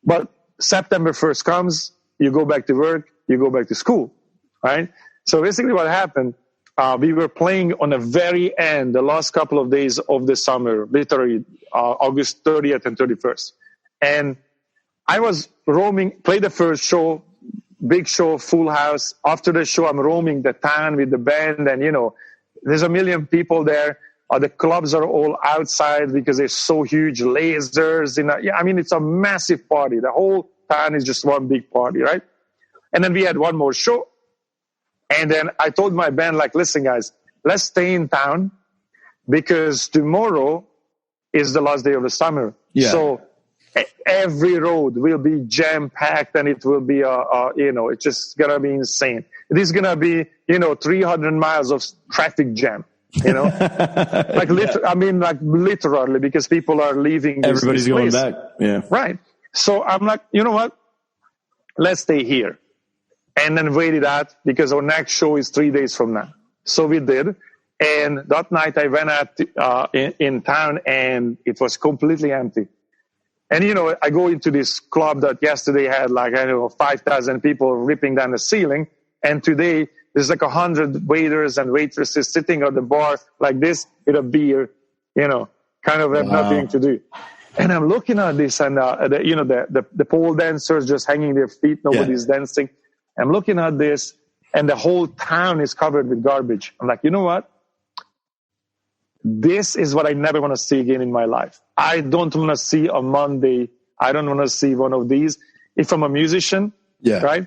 But September 1st comes, you go back to work, you go back to school, right? So basically what happened, we were playing on the very end, the last couple of days of the summer, literally August 30th and 31st. And I was roaming, played the first show, big show, full house. After the show, I'm roaming the town with the band, and there's 1 million people there. The clubs are all outside because they're so huge, lasers. It's a massive party. The whole town is just one big party, right? And then we had one more show. And then I told my band, like, listen, guys, let's stay in town because tomorrow is the last day of the summer. Yeah. So every road will be jam-packed, and it will be, it's just going to be insane. It is going to be, 300 miles of traffic jam, literally, because people are leaving. Everybody's going back. Yeah. Right. So I'm like, you know what? Let's stay here. And then wait it out because our next show is 3 days from now. So we did. And that night I went out in town, and it was completely empty. And, I go into this club that yesterday had 5,000 people ripping down the ceiling. And today there's 100 waiters and waitresses sitting at the bar like this with a beer, kind of have nothing to do. And I'm looking at this, and, the pole dancers just hanging their feet. Nobody's dancing. I'm looking at this, and the whole town is covered with garbage. I'm like, you know what? This is what I never want to see again in my life. I don't want to see a Monday. I don't want to see one of these. If I'm a musician, right?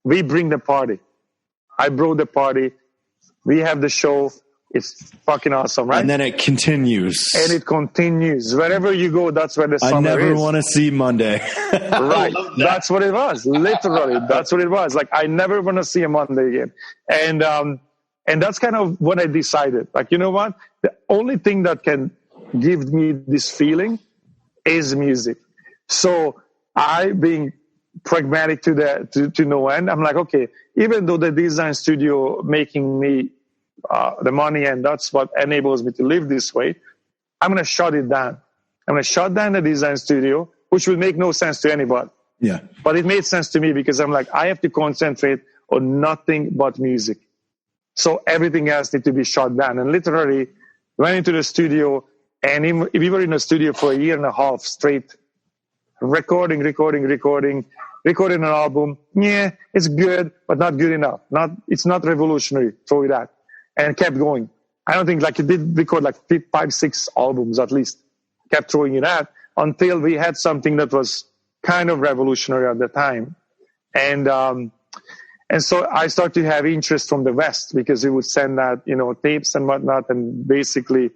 We bring the party. I brought the party. We have the show. It's fucking awesome, right? And then it continues. And it continues. Wherever you go, that's where the summer is. I never want to see Monday. Right. That's what it was. Literally, that's what it was. Like, I never want to see a Monday again. And that's kind of what I decided. Like, you know what? The only thing that can give me this feeling is music. So I, being pragmatic to no end, I'm like, okay, even though the design studio making me the money, and that's what enables me to live this way, I'm going to shut it down. I'm going to shut down the design studio, which will make no sense to anybody. Yeah. But it made sense to me because I'm like, I have to concentrate on nothing but music. So everything else needs to be shut down. And literally went into the studio, and we were in the studio for 1.5 years straight, recording an album. Yeah, it's good, but not good enough. It's not revolutionary. Throw it out. And kept going. I don't think it did record 5, 6 albums at least. Kept throwing it out until we had something that was kind of revolutionary at the time. And so I started to have interest from the West because we would send out, tapes and whatnot. And basically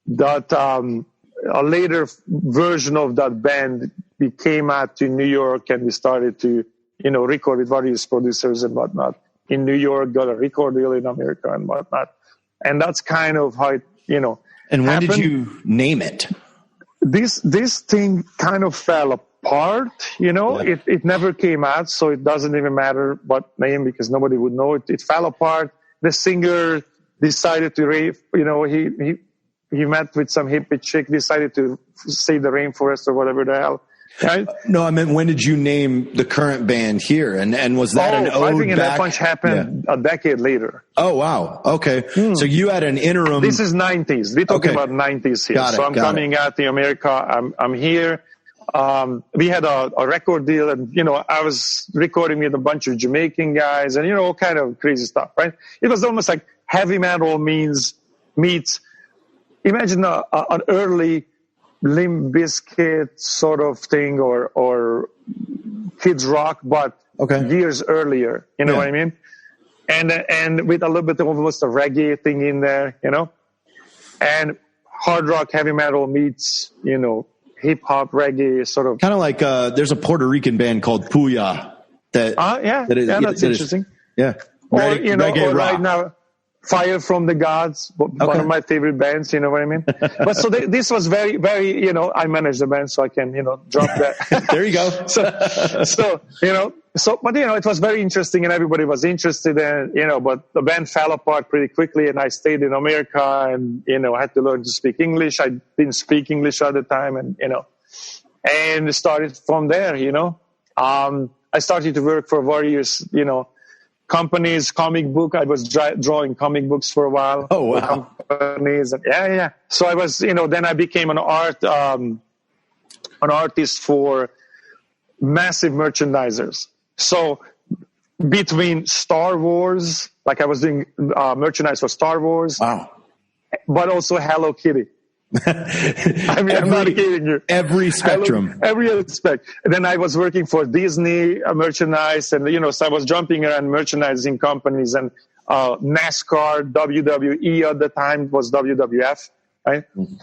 that, a later version of that band, we came out to New York, and we started to, record with various producers and whatnot in New York, got a record deal in America and whatnot. And that's kind of how it, And when happened. did you name it? This thing kind of fell apart, It never came out, so it doesn't even matter what name because nobody would know it. It fell apart. The singer decided to rave, he met with some hippie chick, decided to save the rainforest or whatever the hell. Right? No, I meant when did you name the current band here? And was that an ode I think back? That bunch happened a decade later. Oh, wow. Okay. So you had an interim. This is 90s. We're talking about 90s here. So I'm coming out to America. I'm here. We had a record deal, and, I was recording with a bunch of Jamaican guys and, all kind of crazy stuff, right? It was almost like heavy metal meets, imagine an early Limp Bizkit sort of thing or Kids Rock, but years earlier, you know what I mean? And with a little bit of almost a reggae thing in there, and hard rock, heavy metal meets, hip hop, reggae sort of. Kind of like there's a Puerto Rican band called Puya. That's interesting. Or reggae or rock. right now, Fire from the Gods, one of my favorite bands. You know what I mean? But so this was very, very. I managed the band, so I can drop that. There you go. But it was very interesting, and everybody was interested, and but the band fell apart pretty quickly, and I stayed in America, and I had to learn to speak English. I didn't speak English at the time, and and started from there. I started to work for various companies, comic book. I was drawing comic books for a while. Oh wow! Companies, and yeah. So I was, then I became an artist for massive merchandisers. So between Star Wars, like I was doing merchandise for Star Wars, wow, but also Hello Kitty. I mean, I'm not kidding you. Every spectrum. Every aspect. And then I was working for Disney merchandise, and so I was jumping around merchandising companies, and NASCAR, WWE at the time was WWF, right? Mm-hmm.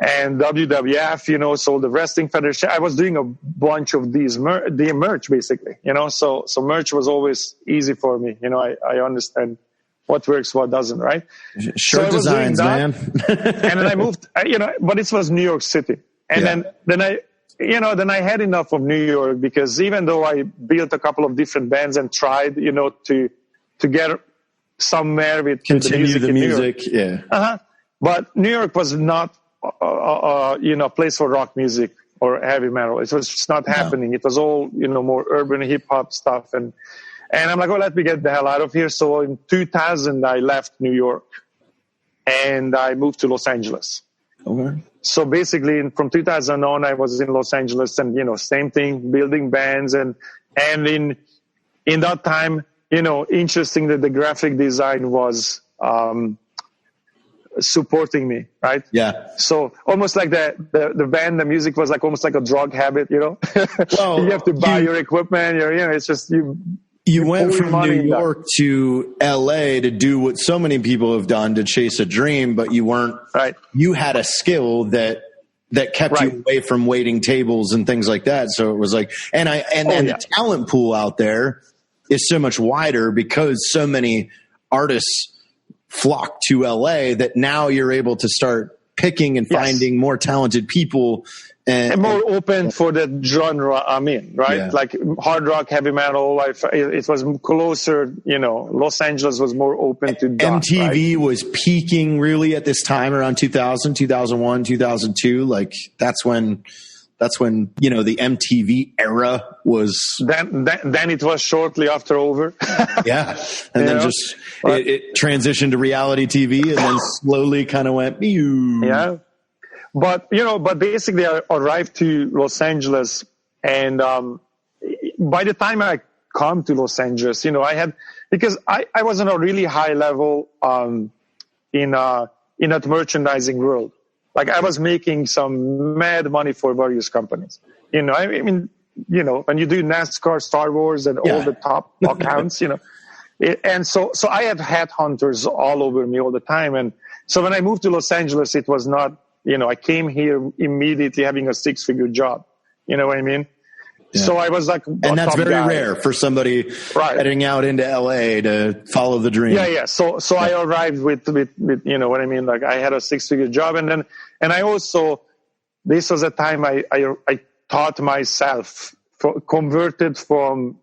And WWF, so the Wrestling Federation. I was doing a bunch of these the merch basically, So merch was always easy for me. I understand what works, what doesn't, right? Shirt designs, man. And then I moved, but it was New York City. And then I had enough of New York, because even though I built a couple of different bands and tried, to get somewhere with continue the music. But New York was not, a place for rock music or heavy metal. It was just not happening. It was all, more urban hip hop stuff. And I'm like, let me get the hell out of here. So in 2000, I left New York and I moved to Los Angeles. Okay. So basically from 2000 on, I was in Los Angeles, and, same thing, building bands. And in that time, interesting that the graphic design was, supporting me, right? Yeah. So almost like the band, the music was like almost like a drug habit, Well, you have to buy your equipment, it's just you went from New York to LA to do what so many people have done, to chase a dream, but you weren't right. You had a skill that kept you away from waiting tables and things like that. So it was like, the talent pool out there is so much wider because so many artists flock to LA that now you're able to start picking and finding more talented people and more open for the genre I'm in, right? Yeah. Like hard rock, heavy metal. It was closer, Los Angeles was more open to that, MTV was peaking really at this time around 2000, 2001, 2002. Like that's when the MTV era was. Then it was shortly after over. Yeah. And then it transitioned to reality TV and then slowly kind of went. Pew. Yeah. But basically I arrived to Los Angeles, and by the time I come to Los Angeles, because I was on a really high level in that merchandising world. Like I was making some mad money for various companies. When you do NASCAR, Star Wars, and all the top accounts, and so I had headhunters all over me all the time. And so when I moved to Los Angeles, it was not, I came here immediately having a 6-figure job. You know what I mean? Yeah. So I was like, and that's very rare for somebody heading out into LA to follow the dream. Yeah. So I arrived with you know what I mean? Like I had a 6-figure job, and I also, this was a time I taught myself, converted from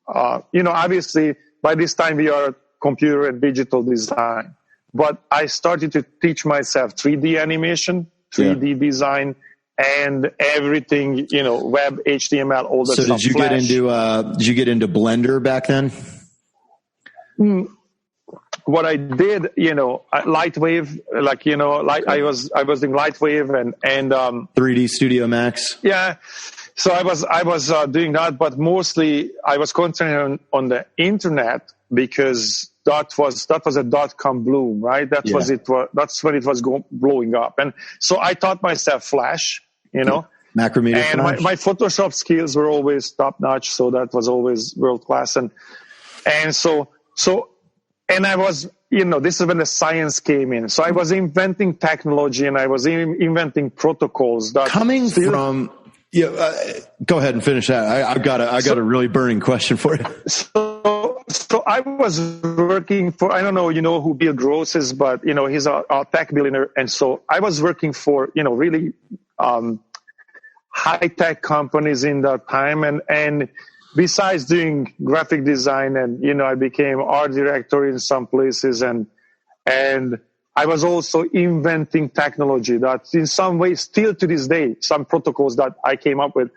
obviously by this time we are computer and digital design, but I started to teach myself 3D animation, 3D design, and everything, web, HTML, all that stuff. So did you get into Blender back then? What I did, Lightwave, I was doing Lightwave and 3D Studio Max. Yeah. So I was doing that, but mostly I was concentrating on the internet, because that was a .com boom, right? That's when it was blowing up. And so I taught myself Flash, Macromedia, and my Photoshop skills were always top notch. So that was always world class. And I was this is when the science came in. So I was inventing technology and I was inventing protocols that go ahead and finish that. I got a really burning question for you. So I was working for, I don't know, who Bill Gross is, but, he's a tech billionaire. And so I was working for, really high-tech companies in that time. And besides doing graphic design and, I became art director in some places and I was also inventing technology that in some ways still to this day, some protocols that I came up with,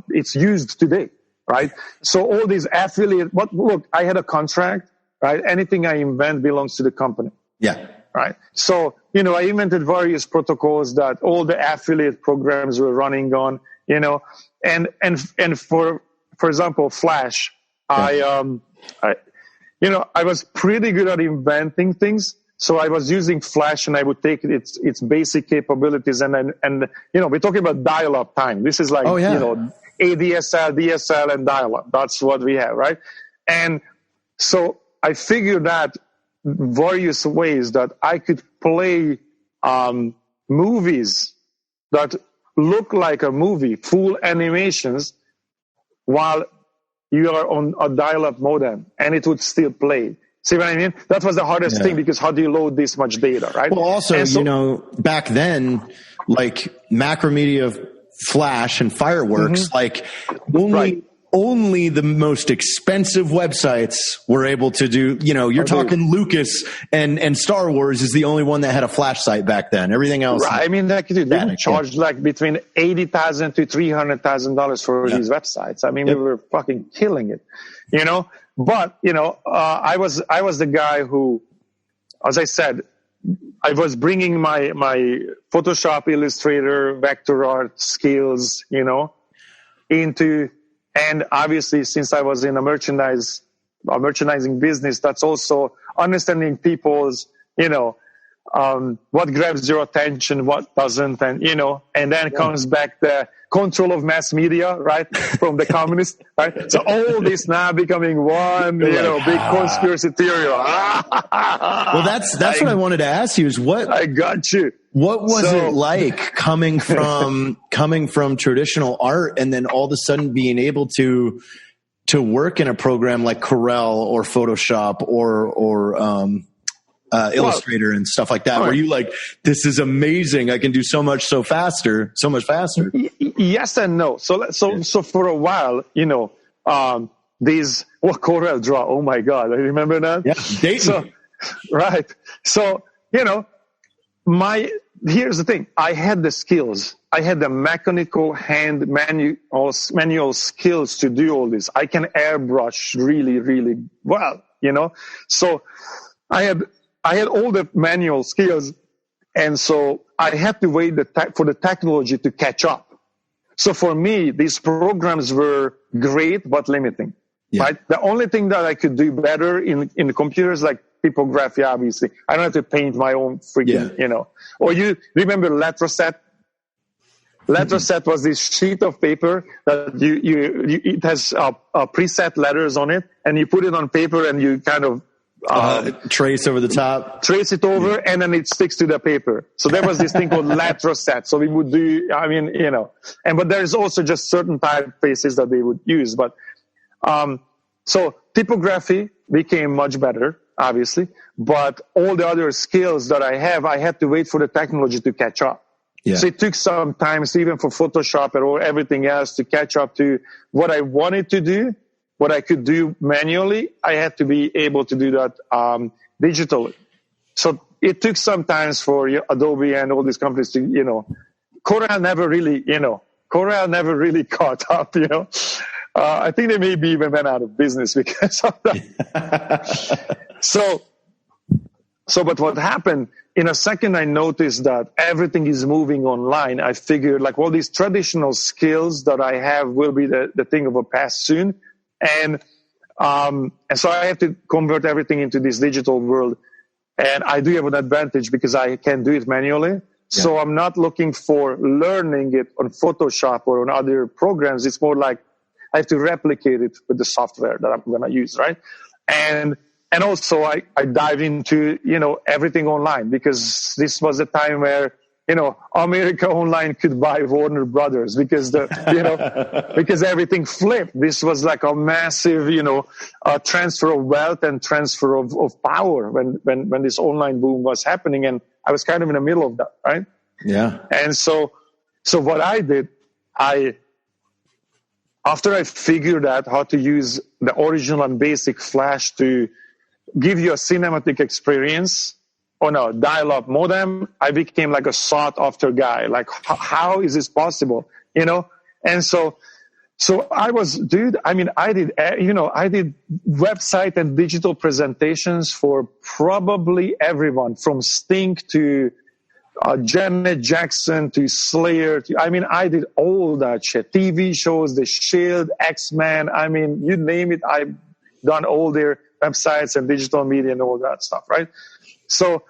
it's used today, right? So all these affiliate, look, I had a contract, right? Anything I invent belongs to the company. Yeah. Right. So, I invented various protocols that all the affiliate programs were running on, and for example, Flash, yeah. I was pretty good at inventing things. So I was using Flash and I would take its basic capabilities and we're talking about dial-up time. This is like, ADSL, DSL and dial-up. That's what we have, right? And so I figured out various ways that I could play movies that look like a movie, full animations, while you are on a dial-up modem, and it would still play. See what I mean? That was the hardest thing, because how do you load this much data, right? Well, also, back then, like Macromedia, Flash, and Fireworks, like only the most expensive websites were able to do, you're talking Lucas and Star Wars is the only one that had a Flash site back then. Everything else. Right. I mean, they charged like between $80,000 to $300,000 for these websites. I mean, we were fucking killing it, but, I was the guy who, as I said, I was bringing my Photoshop, Illustrator, vector art skills, into. And obviously, since I was in a merchandising business, that's also understanding people's, what grabs your attention, what doesn't, and then comes back the control of mass media, right, from the communists, right? So all this now becoming one, big conspiracy theory. Well, that's what I wanted to ask you is what I got you. What was it like coming from traditional art and then all of a sudden being able to work in a program like Corel or Photoshop or Illustrator and stuff like that? Were you like, this is amazing, I can do so much faster? Yes and no. So for a while, these Corel Draw. Oh my God, I remember that. Yeah, Dayton. Right. So here's the thing. I had the skills. I had the mechanical hand manual skills to do all this. I can airbrush really, really well, So I had all the manual skills, and so I had to wait for the technology to catch up. So for me, these programs were great but limiting. Right? The only thing that I could do better in the computers, like typography, obviously. I don't have to paint my own freaking, Or you remember Letraset? Letraset was this sheet of paper that it has preset letters on it, and you put it on paper and you kind of trace over the top. Trace it over, and then it sticks to the paper. So there was this thing called Letraset. So we would do, but there's also just certain typefaces that they would use. But so typography became much better, obviously, but all the other skills that I had to wait for the technology to catch up. Yeah. So it took some time, even for Photoshop or everything else, to catch up to what I wanted to do, what I could do manually. I had to be able to do that digitally. So it took some time for Adobe and all these companies to, Corel never really caught up, I think they maybe even went out of business because of that. But what happened, in a second I noticed that everything is moving online. I figured like all these traditional skills that I have will be the thing of a past soon. And so I have to convert everything into this digital world. And I do have an advantage because I can do it manually. Yeah. So I'm not looking for learning it on Photoshop or on other programs. It's more like I have to replicate it with the software that I'm going to use, right? And and also I dived into, everything online, because this was a time where, America Online could buy Warner Brothers, because because everything flipped. This was like a massive, transfer of wealth and transfer of power when this online boom was happening. And I was kind of in the middle of that, right? Yeah. And so what I did, after I figured out how to use the original and basic Flash to give you a cinematic experience on a dial-up modem, I became like a sought-after guy. Like, how is this possible? And so I did website and digital presentations for probably everyone, from Sting to Janet Jackson to Slayer. I did all that shit. TV shows, The Shield, X-Men. You name it. I've done all their websites and digital media and all that stuff, right? So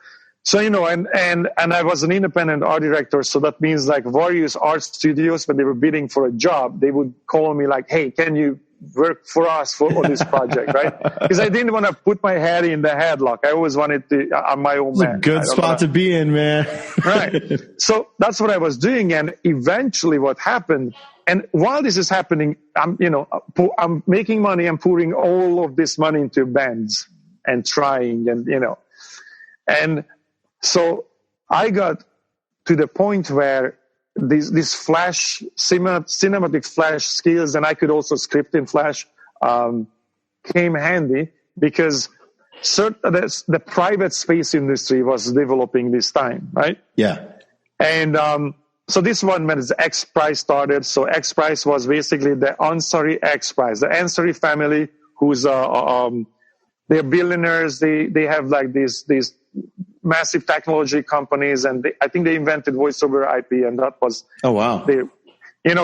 and I was an independent art director. So that means like various art studios, when they were bidding for a job, they would call me like, hey, can you work for us on this project, right? Because I didn't want to put my head in the headlock. I always wanted to, I'm my own man. Good spot to be in, man. Right. So that's what I was doing. And eventually what happened, and while this is happening, I'm making money. I'm pouring all of this money into bands and trying, and so I got to the point where this Flash, cinematic Flash skills, and I could also script in Flash, came handy, because the private space industry was developing this time, right? Yeah. And so this one, when the X Prize started, so X Prize was basically the Ansari X Prize, the Ansari family, who's they're billionaires. They have like these massive technology companies, and I think they invented voice over IP, and that was wow.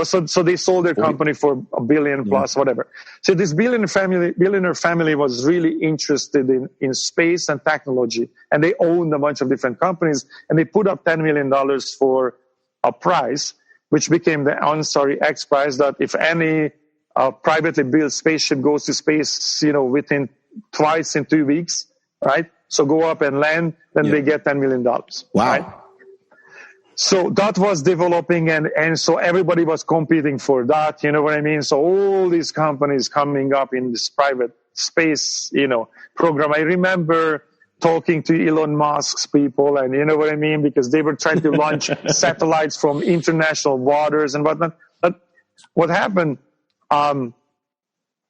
So they sold their company for $1 billion plus, whatever. So this billionaire family was really interested in space and technology, and they owned a bunch of different companies, and they put up $10 million for a prize, which became the Ansari X Prize, that if any privately built spaceship goes to space, within twice in 2 weeks, right? So go up and land, then they get $10 million. Wow. Right? So that was developing, and so everybody was competing for that, you know what I mean? So all these companies coming up in this private space, program. I remember talking to Elon Musk's people, and you know what I mean? Because they were trying to launch satellites from international waters and whatnot. But what happened,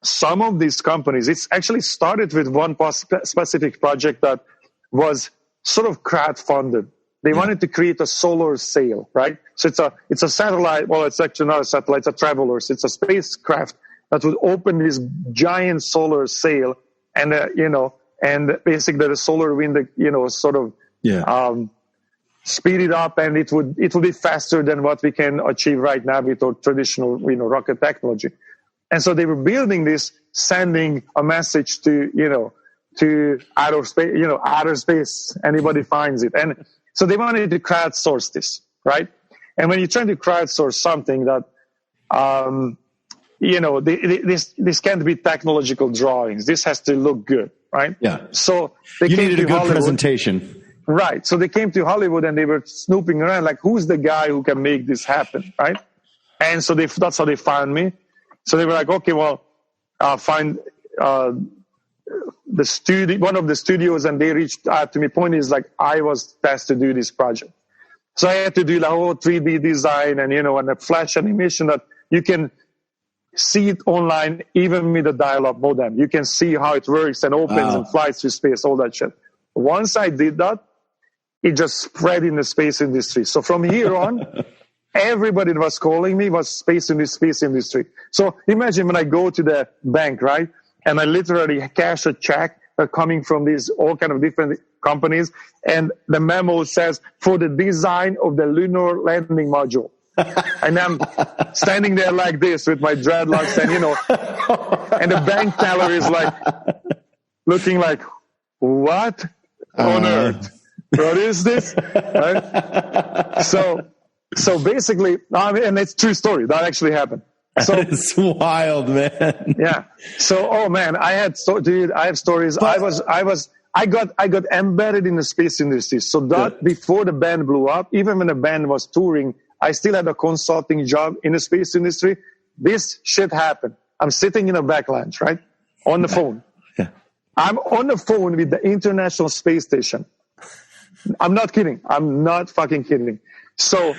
some of these companies, it's actually started with one specific project that was sort of crowdfunded. They wanted to create a solar sail, right? So it's a satellite. Well, it's actually not a satellite. It's a traveler. It's a spacecraft that would open this giant solar sail, and and basically the solar wind, speed it up, and it would be faster than what we can achieve right now with our traditional, rocket technology. And so they were building this, sending a message to outer space, anybody finds it. And so they wanted to crowdsource this, right? And when you're trying to crowdsource something that, this can't be technological drawings. This has to look good, right? Yeah. So they you came needed to a good Hollywood. Presentation. Right. So they came to Hollywood, and they were snooping around, like, who's the guy who can make this happen, right? And so that's how they found me. So they were like, okay, well, find the studio, one of the studios, and they reached out to me. Point is, like, I was tasked to do this project. So I had to do the whole 3D design and, and a flash animation that you can see it online, even with a dial-up modem. You can see how it works and opens and flies through space, all that shit. Once I did that, it just spread in the space industry. So from here on, everybody that was calling me was space industry. So imagine when I go to the bank, right? And I literally cash a check coming from these all kind of different companies. And the memo says, for the design of the lunar landing module. And I'm standing there like this with my dreadlocks, and, and the bank teller is like, looking like, what on earth? What is this? Right? So basically, and it's a true story. That actually happened. That is wild, man. Yeah. So, oh man, I have stories. But, I got embedded in the space industry. So that before the band blew up, even when the band was touring, I still had a consulting job in the space industry. This shit happened. I'm sitting in a back lounge, right? On the phone. Yeah. I'm on the phone with the International Space Station. I'm not kidding. I'm not fucking kidding. So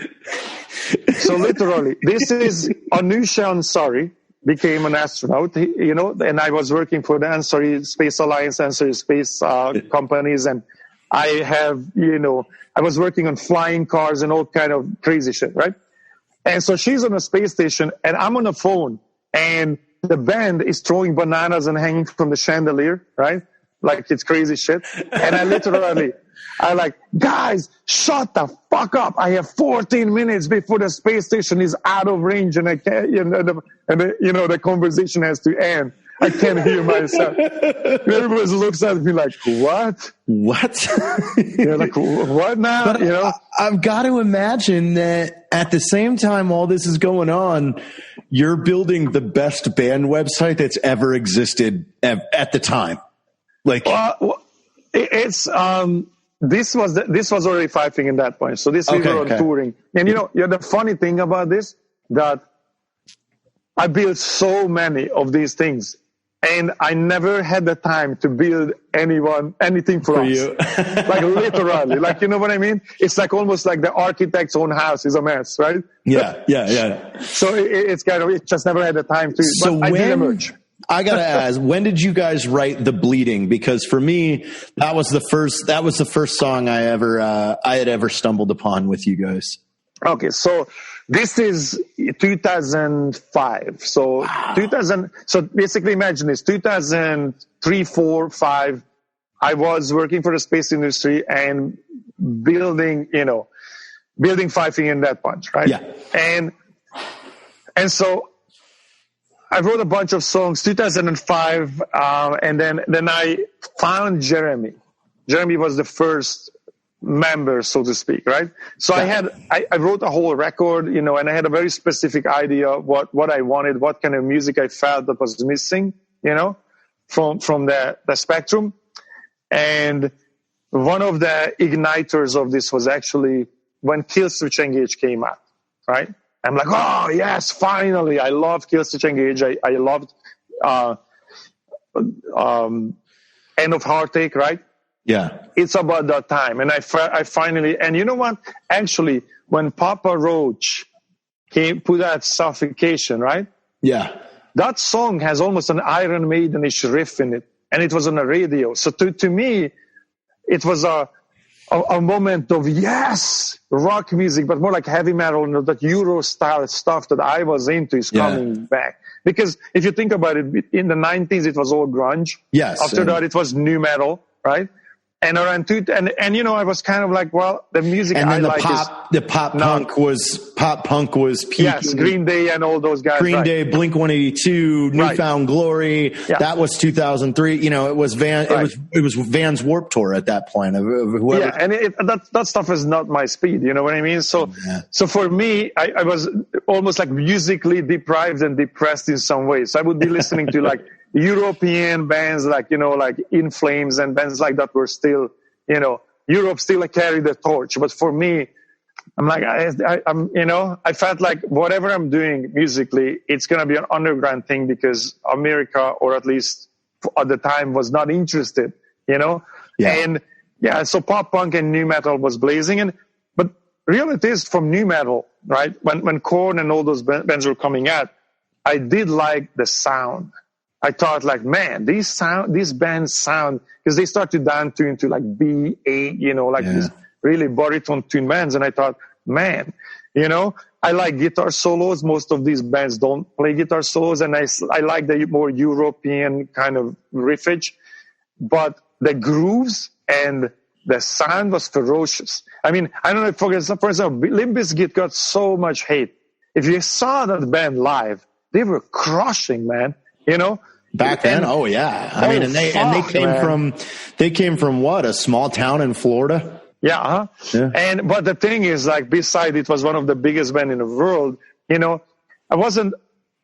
literally, this is Anusha Ansari became an astronaut, and I was working for the Ansari Space Alliance, Ansari Space companies, and I was working on flying cars and all kind of crazy shit, right? And so she's on a space station, and I'm on the phone, and the band is throwing bananas and hanging from the chandelier, right? Like it's crazy shit. And I like, guys, shut the fuck up. I have 14 minutes before the space station is out of range and I can't, the conversation has to end. I can't hear myself. Everybody looks at me like, what? You're like, what now? But I've got to imagine that at the same time all this is going on, you're building the best band website that's ever existed at the time. Like, it's this was already Fifing in that point. So we were on touring, and the funny thing about this that I built so many of these things, and I never had the time to build anything for us. You. Like literally, like you know what I mean? It's like almost like the architect's own house is a mess, right? Yeah. So it just never had the time to. So but I did emerge. I gotta ask, when did you guys write "The Bleeding"? Because for me, that was the first song I had ever stumbled upon with you guys. Okay, so this is 2005. So wow. 2000. So basically, imagine this: 2003, 4, 5. I was working for the space industry and building Fifing in that punch, right? Yeah, and so. I wrote a bunch of songs, 2005, and then I found Jeremy. Jeremy was the first member, so to speak, right? So I wrote a whole record, and I had a very specific idea of what I wanted, what kind of music I felt that was missing, from the spectrum. And one of the igniters of this was actually when Killswitch Engage came out, right? I'm like, oh yes, finally! I love Killswitch Engage. I loved End of Heartache, right? Yeah, it's about that time, and I finally. And you know what? Actually, when Papa Roach put out Suffocation, right? Yeah, that song has almost an Iron Maiden-ish riff in it, and it was on the radio. So to me, it was a moment of rock music, but more like heavy metal, that Euro style stuff that I was into is coming back. Because if you think about it, in the 90s it was all grunge. Yes. After that it was new metal, right? And around I was kind of like, well, the music and then I punk was peaking. Yes, Green Day and all those guys. Green Day, Blink-182, Newfound Glory. Yeah. That was 2003. It was it was Van's Warped Tour at that point. Of whoever. Yeah, and that stuff is not my speed. You know what I mean? So for me, I was almost like musically deprived and depressed in some ways. So I would be listening to like European bands like In Flames and bands like that were still, Europe still carried the torch. But for me, I'm like, I felt like whatever I'm doing musically, it's going to be an underground thing because America, or at least at the time, was not interested, Yeah. And so pop punk and new metal was blazing. But reality is from new metal, right? When Korn and all those bands were coming out, I did like the sound. I thought like, man, these bands sound, because they started down tuned to like B8, these really baritone tune bands. And I thought, man, I like guitar solos. Most of these bands don't play guitar solos. And I like the more European kind of riffage, but the grooves and the sound was ferocious. I mean, I don't know, for example, Limp Bizkit got so much hate. If you saw that band live, they were crushing, man, Back then, I mean, they came from what, a small town in Florida? Yeah. But the thing is, like, beside it was one of the biggest bands in the world. I wasn't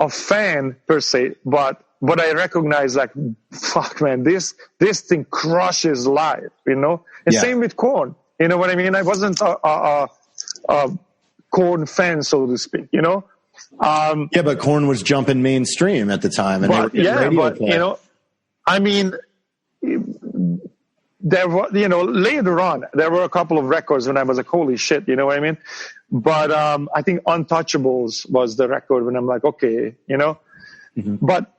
a fan per se, but I recognize like, fuck man, this thing crushes live, And same with Korn, you know what I mean? I wasn't a Korn fan, so to speak, but Korn was jumping mainstream at the time, and radio play. I mean, there were, later on, there were a couple of records when I was like, holy shit, you know what I mean? But I think Untouchables was the record when I'm like, okay, Mm-hmm. But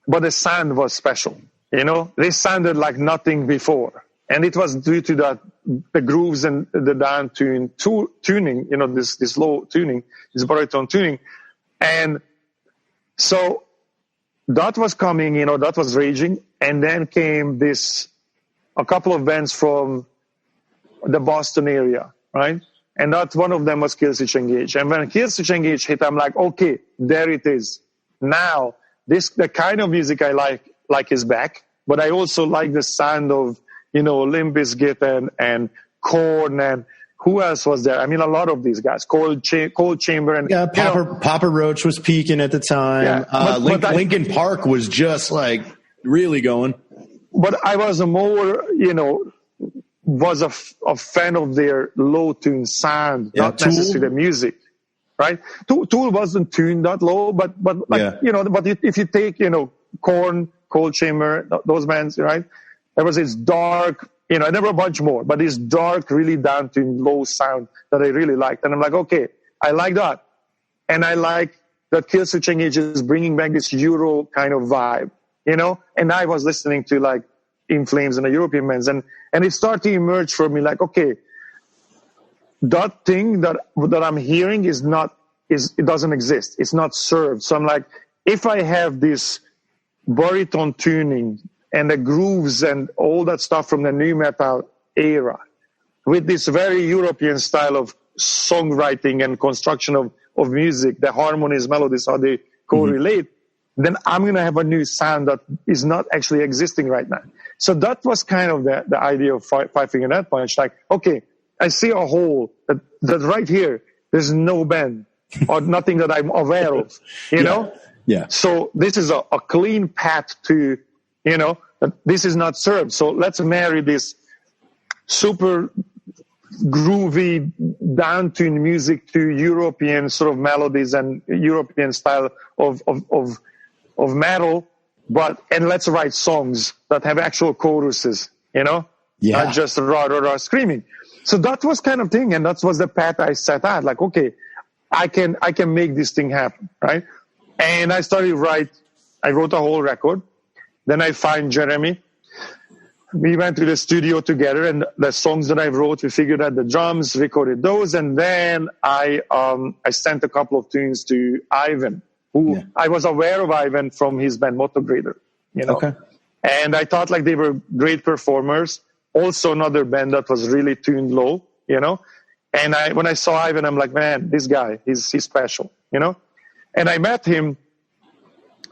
the sound was special, They sounded like nothing before. And it was due to the grooves and the down tuning, this low tuning, this baritone tuning. And so that was coming, that was raging. And then came a couple of bands from the Boston area, right? And that one of them was Killswitch Engage. And when Killswitch Engage hit, I'm like, okay, there it is. Now, the kind of music I like is back, but I also like the sound of, Limp Bizkit and Korn, and who else was there? I mean, a lot of these guys, Cold Chamber, and Papa Roach was peaking at the time. Yeah, Linkin Park was just like really going. But I was was a fan of their low tune sound, not necessarily the music, right? Tool wasn't tuned that low, but if you take Korn, Cold Chamber, those bands, right? There was this dark, there were a bunch more, but this dark, really down to low sound that I really liked, and I'm like, okay, I like that, and I like that Killswitch Engage is bringing back this Euro kind of vibe, and I was listening to like In Flames and the European bands, and it started to emerge for me like, okay, that thing that I'm hearing it doesn't exist. It's not served. So I'm like, if I have this baritone tuning and the grooves and all that stuff from the new metal era with this very European style of songwriting and construction of music, the harmonies, melodies, how they correlate, then I'm going to have a new sound that is not actually existing right now. So that was kind of the idea of Five Finger Death Punch. Like, okay, I see a hole that right here, there's no band or nothing that I'm aware of, you know? Yeah. So this is a clean path to, that this is not served. So let's marry this super groovy, down-tuned music to European sort of melodies and European style of metal, and let's write songs that have actual choruses, not just rah screaming. So that was kind of thing, and that was the path I set out. Like, okay, I can make this thing happen, right? And I started I wrote a whole record. Then I find Jeremy. We went to the studio together, and the songs that I wrote, we figured out the drums, recorded those, and then I sent a couple of tunes to Ivan, who I was aware of Ivan from his band Motograder, Okay. And I thought like they were great performers. Also another band that was really tuned low, And when I saw Ivan, I'm like, man, this guy, he's special, And I met him,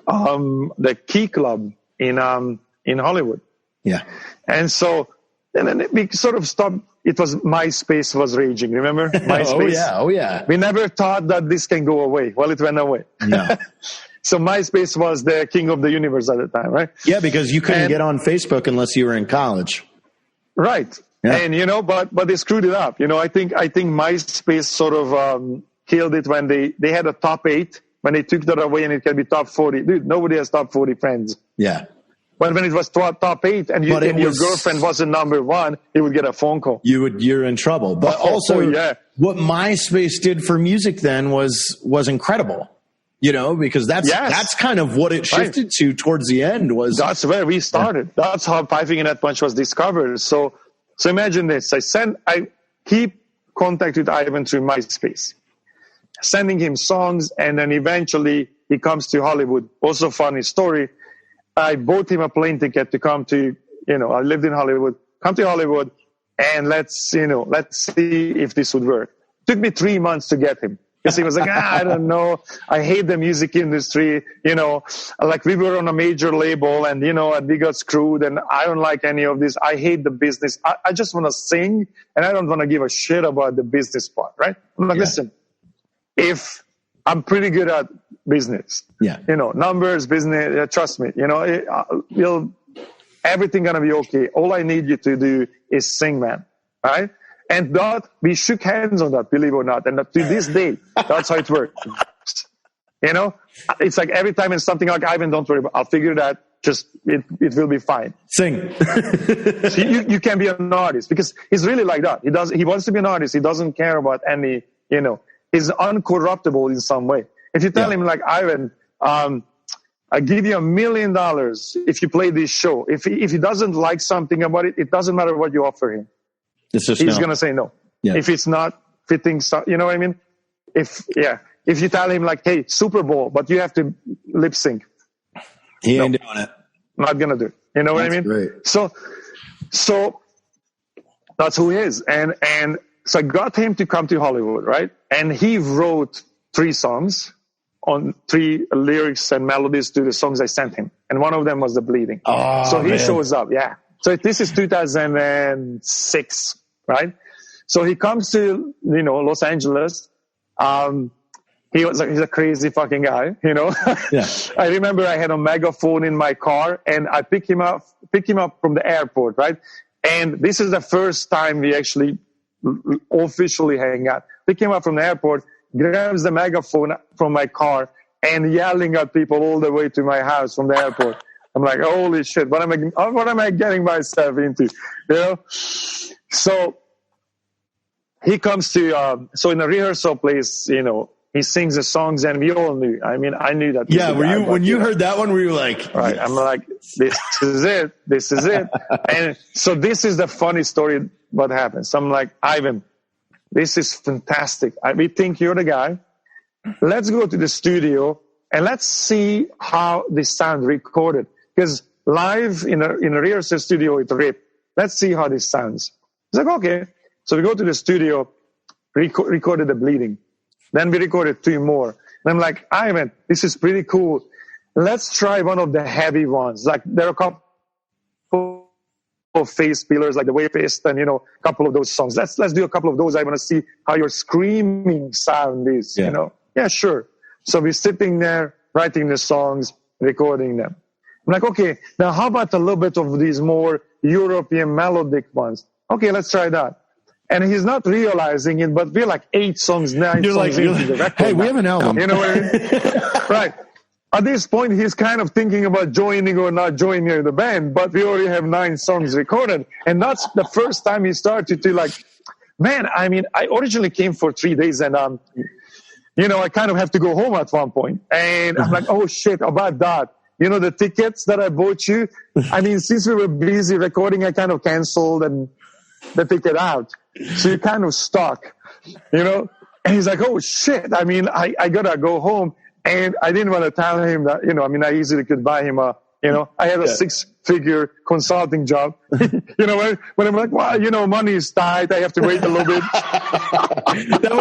the Key Club in Hollywood. Yeah. And so, and then we sort of stopped. It was MySpace was raging. Remember MySpace? Oh yeah. We never thought that this can go away. Well, it went away. No. So MySpace was the king of the universe at the time, right? Yeah, because you couldn't get on Facebook unless you were in college. Right. Yeah. And, but they screwed it up. I think MySpace sort of killed it when they had a top 8. When they took that away and it can be top 40. Dude, nobody has top 40 friends. Yeah. But when it was top 8 and your girlfriend wasn't number 1, you would get a phone call. You're in trouble. But what MySpace did for music then was incredible. Because that's kind of what it shifted to towards the end. That's where we started. Yeah. That's how Five Finger Death Punch was discovered. So imagine this. I keep contact with Ivan through MySpace, sending him songs, and then eventually he comes to Hollywood. Also funny story. I bought him a plane ticket to come to, I lived in Hollywood, come to Hollywood, and let's see if this would work. It took me 3 months to get him. Because he was like, I don't know. I hate the music industry. Like we were on a major label and, and we got screwed and I don't like any of this. I hate the business. I just want to sing and I don't want to give a shit about the business part, right? I'm like, listen, if I'm pretty good at business. Yeah. Numbers, business, trust me, everything gonna be okay. All I need you to do is sing, man. Right? And we shook hands on that, believe it or not. And to this day, that's how it works. It's like every time it's something like, Ivan, don't worry about it. I'll figure it out. Just, it will be fine. Sing. So you can be an artist because he's really like that. He wants to be an artist. He doesn't care about any, he's uncorruptible in some way. If you tell him like, Ivan, I give you $1 million if you play this show. If he doesn't like something about it, it doesn't matter what you offer him. He's going to say no. Yeah. If it's not fitting, you know what I mean? If you tell him like, hey, Super Bowl, but you have to lip sync. He ain't doing it. Not going to do it. You know what I mean? Great. So that's who he is. And so I got him to come to Hollywood, right? And he wrote 3 songs on 3 lyrics and melodies to the songs I sent him. And one of them was The Bleeding. Oh, so he shows up. Yeah. So this is 2006, right? So he comes to, Los Angeles. He's a crazy fucking guy, Yeah. I remember I had a megaphone in my car and I pick him up from the airport, right? And this is the first time we actually officially hang out. Pick him up from the airport, grabs the megaphone from my car and yelling at people all the way to my house from the airport. I'm like, holy shit, what am I getting myself into? So he comes to, so in a rehearsal place, he sings the songs and we all knew. I mean, I knew that. Yeah. When you heard that one, were you like, right. Yes. I'm like, this is it. And so this is the funny story. What happens? I'm like, Ivan, this is fantastic. We think you're the guy. Let's go to the studio and let's see how this sound recorded. Because live in a rehearsal studio, it ripped. Let's see how this sounds. He's like, okay. So we go to the studio, recorded The Bleeding. Then we recorded 2 more. And I'm like, Ivan, this is pretty cool. Let's try one of the heavy ones. Like there are a couple of face pillars, like the Way Fist, and a couple of those songs. Let's do a couple of those. I want to see how your screaming sound is. Yeah. Yeah, sure. So we're sitting there, writing the songs, recording them. I'm like, okay, now how about a little bit of these more European melodic ones? Okay, let's try that. And he's not realizing it, but we're like 8 songs, 9 songs into the record. Hey, we have an album. You know what I mean? Right. At this point, he's kind of thinking about joining or not joining the band, but we already have 9 songs recorded. And that's the first time he started to like, man, I mean, I originally came for 3 days and, I kind of have to go home at one point. And I'm like, oh shit, about that. The tickets that I bought you, I mean, since we were busy recording, I kind of canceled and the ticket out. So you're kind of stuck, and he's like, oh shit. I mean, I gotta go home. And I didn't want to tell him that, I easily could buy him I had a 6-figure consulting job, when I'm like, well, money is tight. I have to wait a little bit. That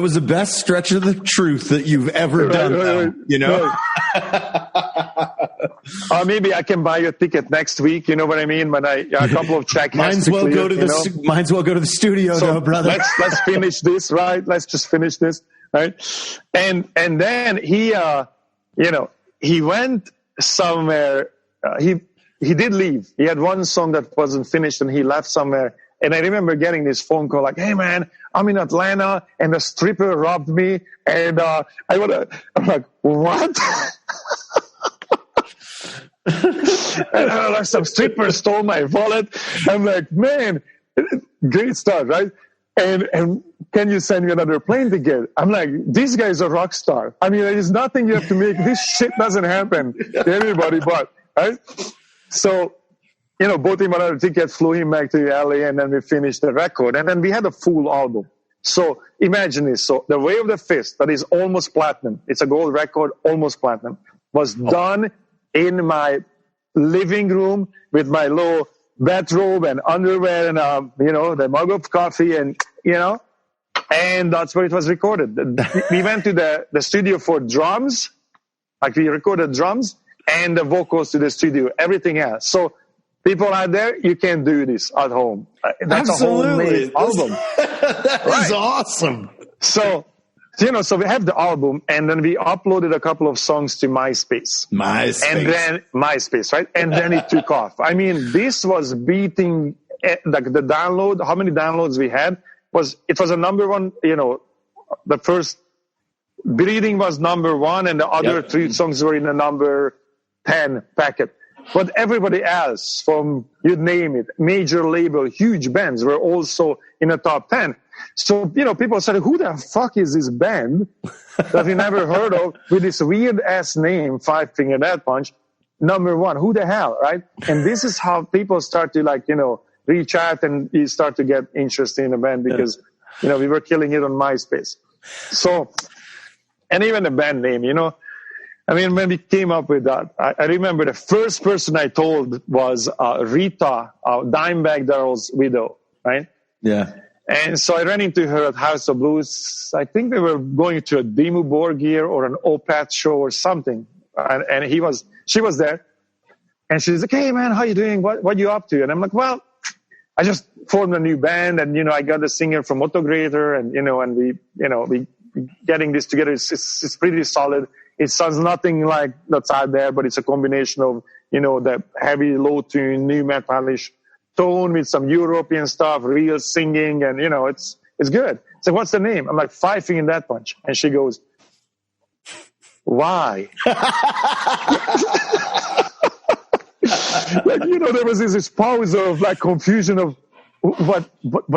was the best stretch of the truth that you've ever done. Right. Maybe I can buy you a ticket next week. You know what I mean? When a couple of checks. Might as well go to the studio, though, brother. Let's finish this, right? Let's just finish this, right? And then he went somewhere. He did leave. He had one song that wasn't finished, and he left somewhere. And I remember getting this phone call like, hey man, I'm in Atlanta and a stripper robbed me. And I'm like, what? And some stripper stole my wallet. I'm like, man, great start, right? And can you send me another plane ticket? I'm like, this guy's a rock star. I mean, there's nothing you have to make. This shit doesn't happen to everybody but, right? So, bought him another ticket, flew him back to LA, and then we finished the record. And then we had a full album. So imagine this. So The Way of the Fist, that is almost platinum. It's a gold record, almost platinum, was done in my living room with my little bathrobe and underwear and, the mug of coffee and, and that's where it was recorded. We went to the studio for drums, like we recorded drums and the vocals to the studio, everything else. So people out there, you can do this at home. That's Absolutely. A homemade album. That is awesome. So So we have the album, and then we uploaded a couple of songs to MySpace. And then MySpace, right? And then it took off. I mean, this was beating like the download. How many downloads we had it was a number one, the first Breathing was number one, and the other three songs were in the number 10 packet. But everybody else, from you name it, major label, huge bands, were also in the top 10. So, people said, who the fuck is this band that we never heard of with this weird ass name, Five Finger Death Punch, number one? Who the hell, right? And this is how people start to reach out and you start to get interested in the band because, we were killing it on MySpace. So, and even the band name, when we came up with that, I remember the first person I told was Rita, Dimebag Darrell's widow, right? Yeah. And so I ran into her at House of Blues. I think they were going to a Dimmu Borgir or an Opeth show or something. And she was there. And she's like, hey man, how you doing? What you up to? And I'm like, well, I just formed a new band and, I got a singer from Autogrator and, and we getting this together. It's pretty solid. It sounds nothing like that's out there, but it's a combination of, the heavy, low tune, new metalish tone with some European stuff, real singing, and, it's good. So what's the name? I'm like, Five Finger Death Punch. And she goes, why? There was this pause of like confusion of, but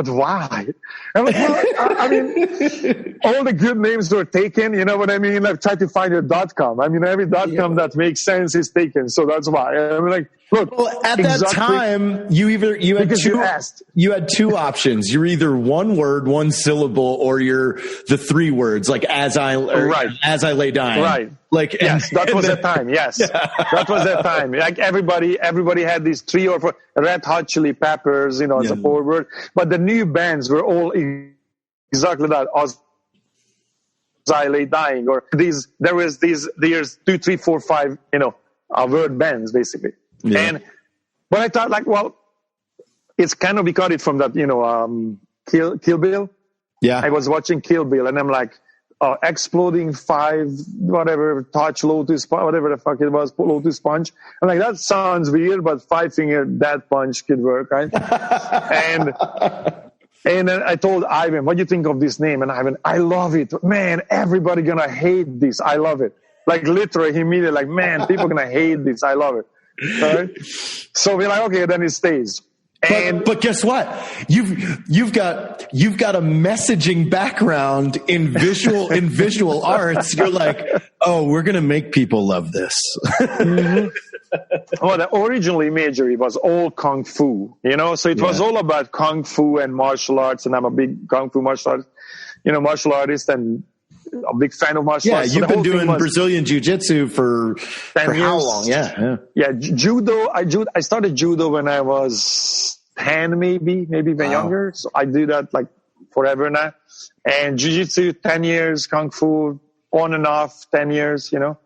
why? I'm like, well, I mean, all the good names were taken, you know what I mean? I've tried to find a .com. I mean, every .com that makes sense is taken, so that's why. I'm like, look. Well, at that time, you had two options. You're either one word, one syllable, or you're the three words, like as I lay dying. Right. Like, yes, that was the time. Yes, that was the time. Like everybody had these 3 or 4 Red Hot Chili Peppers, as a forward. But the new bands were all exactly that. As I lay dying, or there's 2, 3, 4, 5, word bands basically. Yeah. But I thought like, well, it's kind of, we got it from that, Kill Bill. Yeah. I was watching Kill Bill and I'm like, exploding 5, whatever, touch Lotus, whatever the fuck it was, Lotus Punch. I'm like, that sounds weird, but Five Finger Death Punch could work, right? And then I told Ivan, what do you think of this name? And Ivan, I love it. Man, everybody gonna hate this. I love it. Like literally, he immediately like, man, people gonna hate this. I love it. All right? So we're like, okay, then it stays. But guess what? You've got a messaging background in visual arts. You're like, oh, we're gonna make people love this. Mm-hmm. Well, the original imagery was all kung fu, so it was all about kung fu and martial arts, and I'm a big kung fu martial artist and a big fan of martial arts. Yeah, you've been doing Brazilian jiu-jitsu for 10 years. How long? Yeah. Judo. I started judo when I was 10, maybe even younger. So I do that like forever now. And jiu-jitsu, 10 years, kung fu, on and off, 10 years, military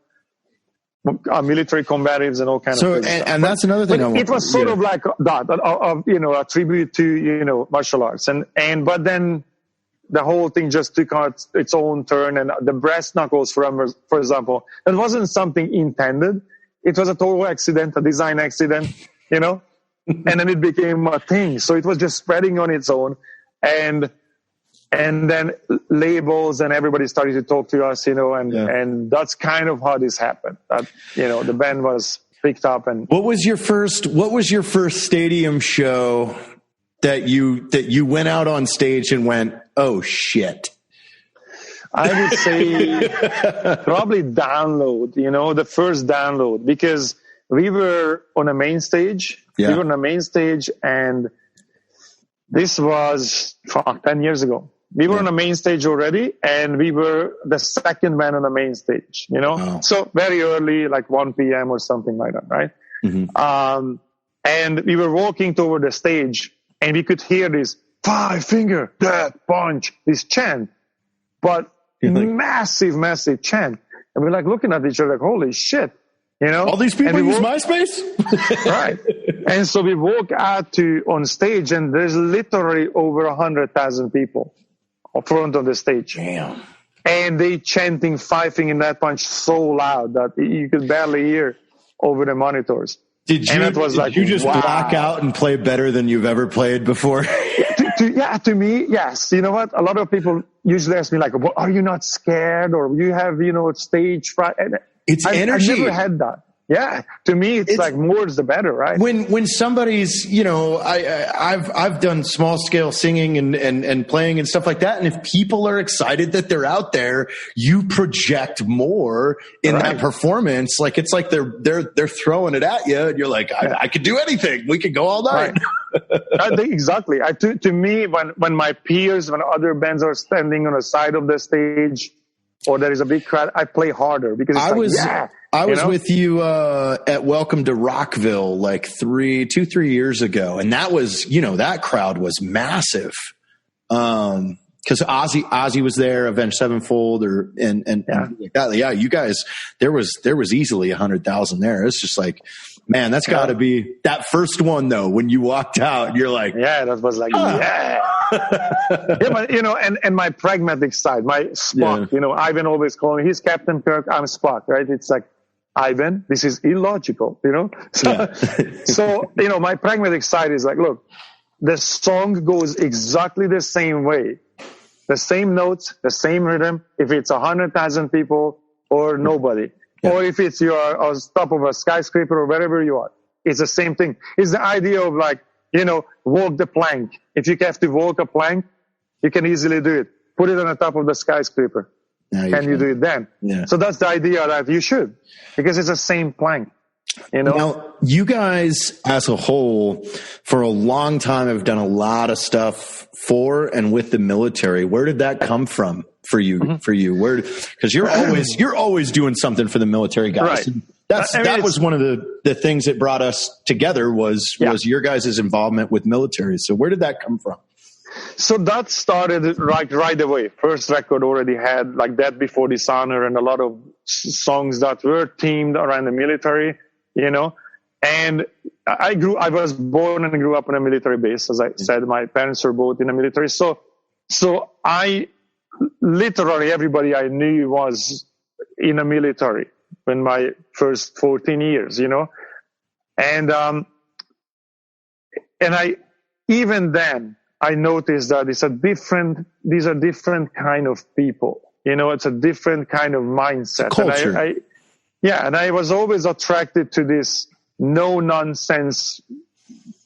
combatives and all kinds of things. And that's another thing. It was sort of like that, a tribute to, martial arts. But then the whole thing just took out its own turn, and the brass knuckles, for example, that wasn't something intended. It was a total accident, a design accident, and then it became a thing. So it was just spreading on its own, and then labels and everybody started to talk to us, and that's kind of how this happened. That the band was picked up. And what was your first stadium show that you went out on stage and went, oh shit? I would say probably Download, the first Download, because we were on a main stage. Yeah. We were on a main stage, and this was 10 years ago. We were on a main stage already, and we were the second band on the main stage, Oh. So very early, like 1 p.m. or something like that, right? Mm-hmm. And we were walking toward the stage, and we could hear this Five Finger Death Punch, this chant, but massive chant. And we're like looking at each other like, holy shit, All these people use MySpace? Right. And so we walk out on stage, and there's literally over 100,000 people in front of the stage. Damn. and they chanting, fifing in that punch so loud that you could barely hear over the monitors. Did you just black out and play better than you've ever played before? To me, yes. You know what? A lot of people usually ask me like, well, are you not scared, or you have, stage fright? It's energy. I've never had that. Yeah, to me, it's like more is the better, right? When somebody's, I've done small scale singing and playing and stuff like that, and if people are excited that they're out there, you project more in that performance. Like it's like they're throwing it at you, and you're like, I could do anything. We could go all night. Right. Exactly. To me, when my peers, when other bands are standing on the side of the stage, or there is a big crowd, I play harder because I was with you at Welcome to Rockville like 3 years ago, and that was that crowd was massive because Ozzy was there, Avenged Sevenfold, and like that. Yeah, you guys, there was easily 100,000 there. It's just like, man, that's got to be that first one though. When you walked out, you're like, that was like, but and my pragmatic side, my Spock, Ivan always calling me, he's Captain Kirk, I'm Spock, right? It's like, Ivan, this is illogical, So, my pragmatic side is like, look, the song goes exactly the same way, the same notes, the same rhythm, if it's 100,000 people or nobody, or if it's you're on top of a skyscraper or wherever you are, it's the same thing. It's the idea of like, walk the plank. If you have to walk a plank, you can easily do it. Put it on the top of the skyscraper. You do it then. Yeah. So that's the idea that you should, because it's the same plank. Now, you guys as a whole, for a long time, have done a lot of stuff for and with the military. Where did that come from for you? Mm-hmm. For you, because you're always doing something for the military guys. Right. That was one of the things that brought us together was your guys' involvement with military. So where did that come from? So that started right away. First record already had like That Before Dishonor and a lot of songs that were themed around the military, And I was born and grew up on a military base. As I said, my parents were both in the military. So I literally everybody I knew was in the military in my first 14 years, And I, even then, I noticed that these are different kind of people. It's a different kind of mindset. Culture. And I was always attracted to this no nonsense,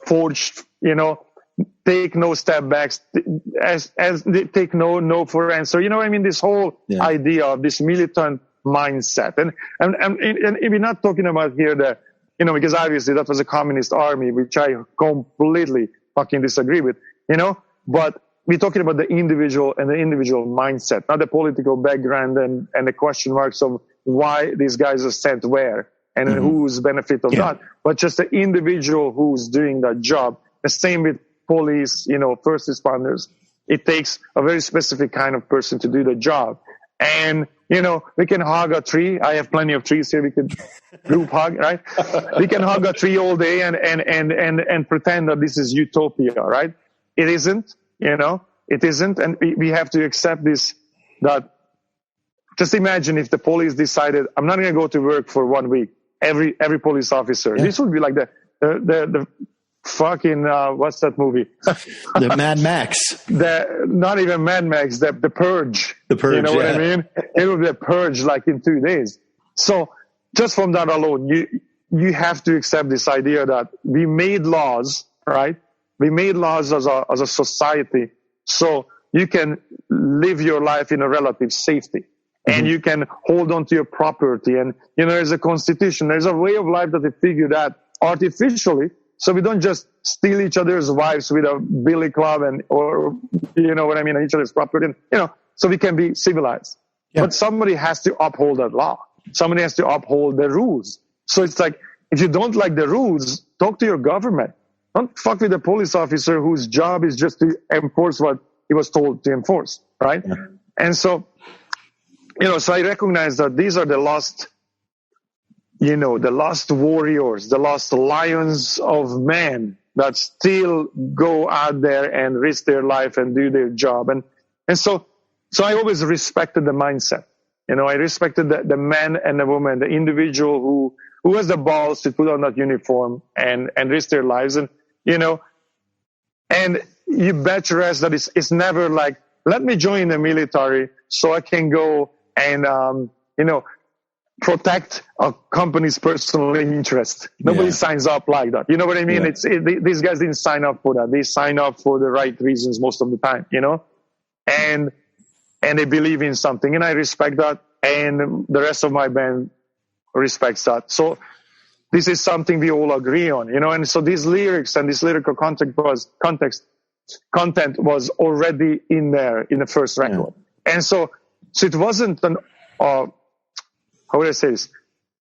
forged, take no step backs, as take no for answer. This whole idea of this militant mindset. And we're not talking about here because obviously that was a communist army, which I completely fucking disagree with. But we're talking about the individual and the individual mindset, not the political background and the question marks of why these guys are sent where and whose benefit of that, but just the individual who's doing that job. The same with police, first responders. It takes a very specific kind of person to do the job. And, we can hug a tree. I have plenty of trees here. We could group hug, right? We can hug a tree all day and pretend that this is utopia, right? It isn't, it isn't. And we have to accept this, that just imagine if the police decided, I'm not going to go to work for 1 week, every police officer. Yeah. This would be like the fucking, what's that movie? The Mad Max. Not even Mad Max, the Purge. The Purge, you know what I mean? It would be a purge like in 2 days. So just from that alone, you have to accept this idea that we made laws, right? We made laws as a society, so you can live your life in a relative safety, and you can hold on to your property. And there's a constitution, there's a way of life that we figured out artificially, so we don't just steal each other's wives with a billy club or each other's property. So we can be civilized. Yeah. But somebody has to uphold that law. Somebody has to uphold the rules. So it's like, if you don't like the rules, talk to your government. Don't fuck with a police officer whose job is just to enforce what he was told to enforce, right? Yeah. And so, so I recognize that these are the lost warriors, the lost lions of man that still go out there and risk their life and do their job. And so So I always respected the mindset. I respected the man and the woman, the individual who has the balls to put on that uniform and risk their lives. And, and you bet your ass that it's never like, let me join the military so I can go and, protect a company's personal interest. Nobody signs up like that. You know what I mean? Yeah. These guys didn't sign up for that. They sign up for the right reasons most of the time, and they believe in something, and I respect that. And the rest of my band respects that. So this is something we all agree on, and so these lyrics and this lyrical content was already in there in the first record. Yeah. And so it wasn't how would I say this?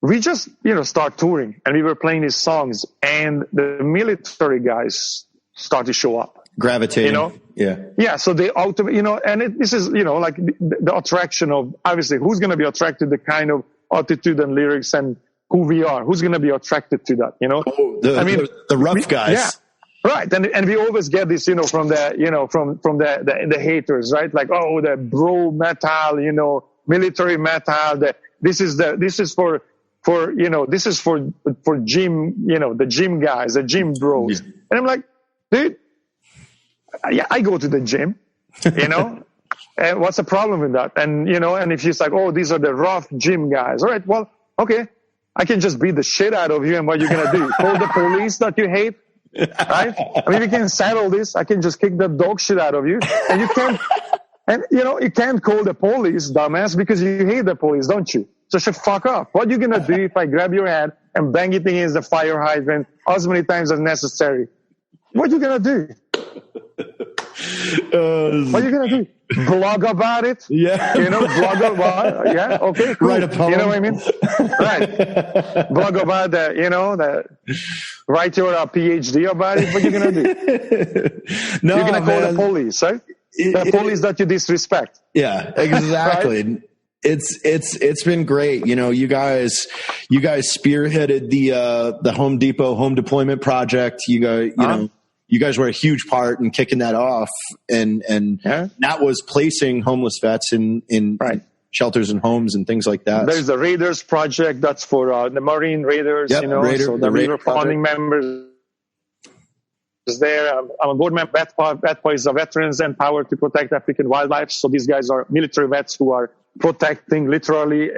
We just, start touring and we were playing these songs and the military guys start to show up. Gravitating. Yeah. So they this is, like the attraction of obviously who's going to be attracted to the kind of attitude and lyrics and who we are, who's going to be attracted to that, the rough guys. Yeah. Right. And we always get this, from the haters, right? Like, oh, the bro metal, military metal, this is for gym, the gym guys, the gym bros. Yeah. And I'm like, dude, I go to the gym, and what's the problem with that? And, and if she's like, oh, these are the rough gym guys. All right. Well, okay. I can just beat the shit out of you. And what you're going to do? Call the police that you hate. Right? I mean, we can settle this. I can just kick the dog shit out of you. And you can't, you can't call the police, dumbass, because you hate the police, don't you? So shut fuck up. What are you going to do if I grab your head and bang it against the fire hydrant as many times as necessary? What are you going to do? What are you going to do? Blog about it? Yeah. Blog about, yeah, okay, cool. Write a poem. You know what I mean? Right. Blog about write your PhD about it. What are you going to do? No, you're going to call the police, right? The police that you disrespect. Yeah, exactly. Right? It's been great. You guys spearheaded the Home Depot home deployment project. You guys were a huge part in kicking that off, and that was placing homeless vets in right. shelters and homes and things like that. There's the Raiders project. That's for the Marine Raiders. Yep, so the Raider founding members is there. I'm a board member. VETPA is the Veterans Empowered to Protect African Wildlife. So these guys are military vets who are protecting literally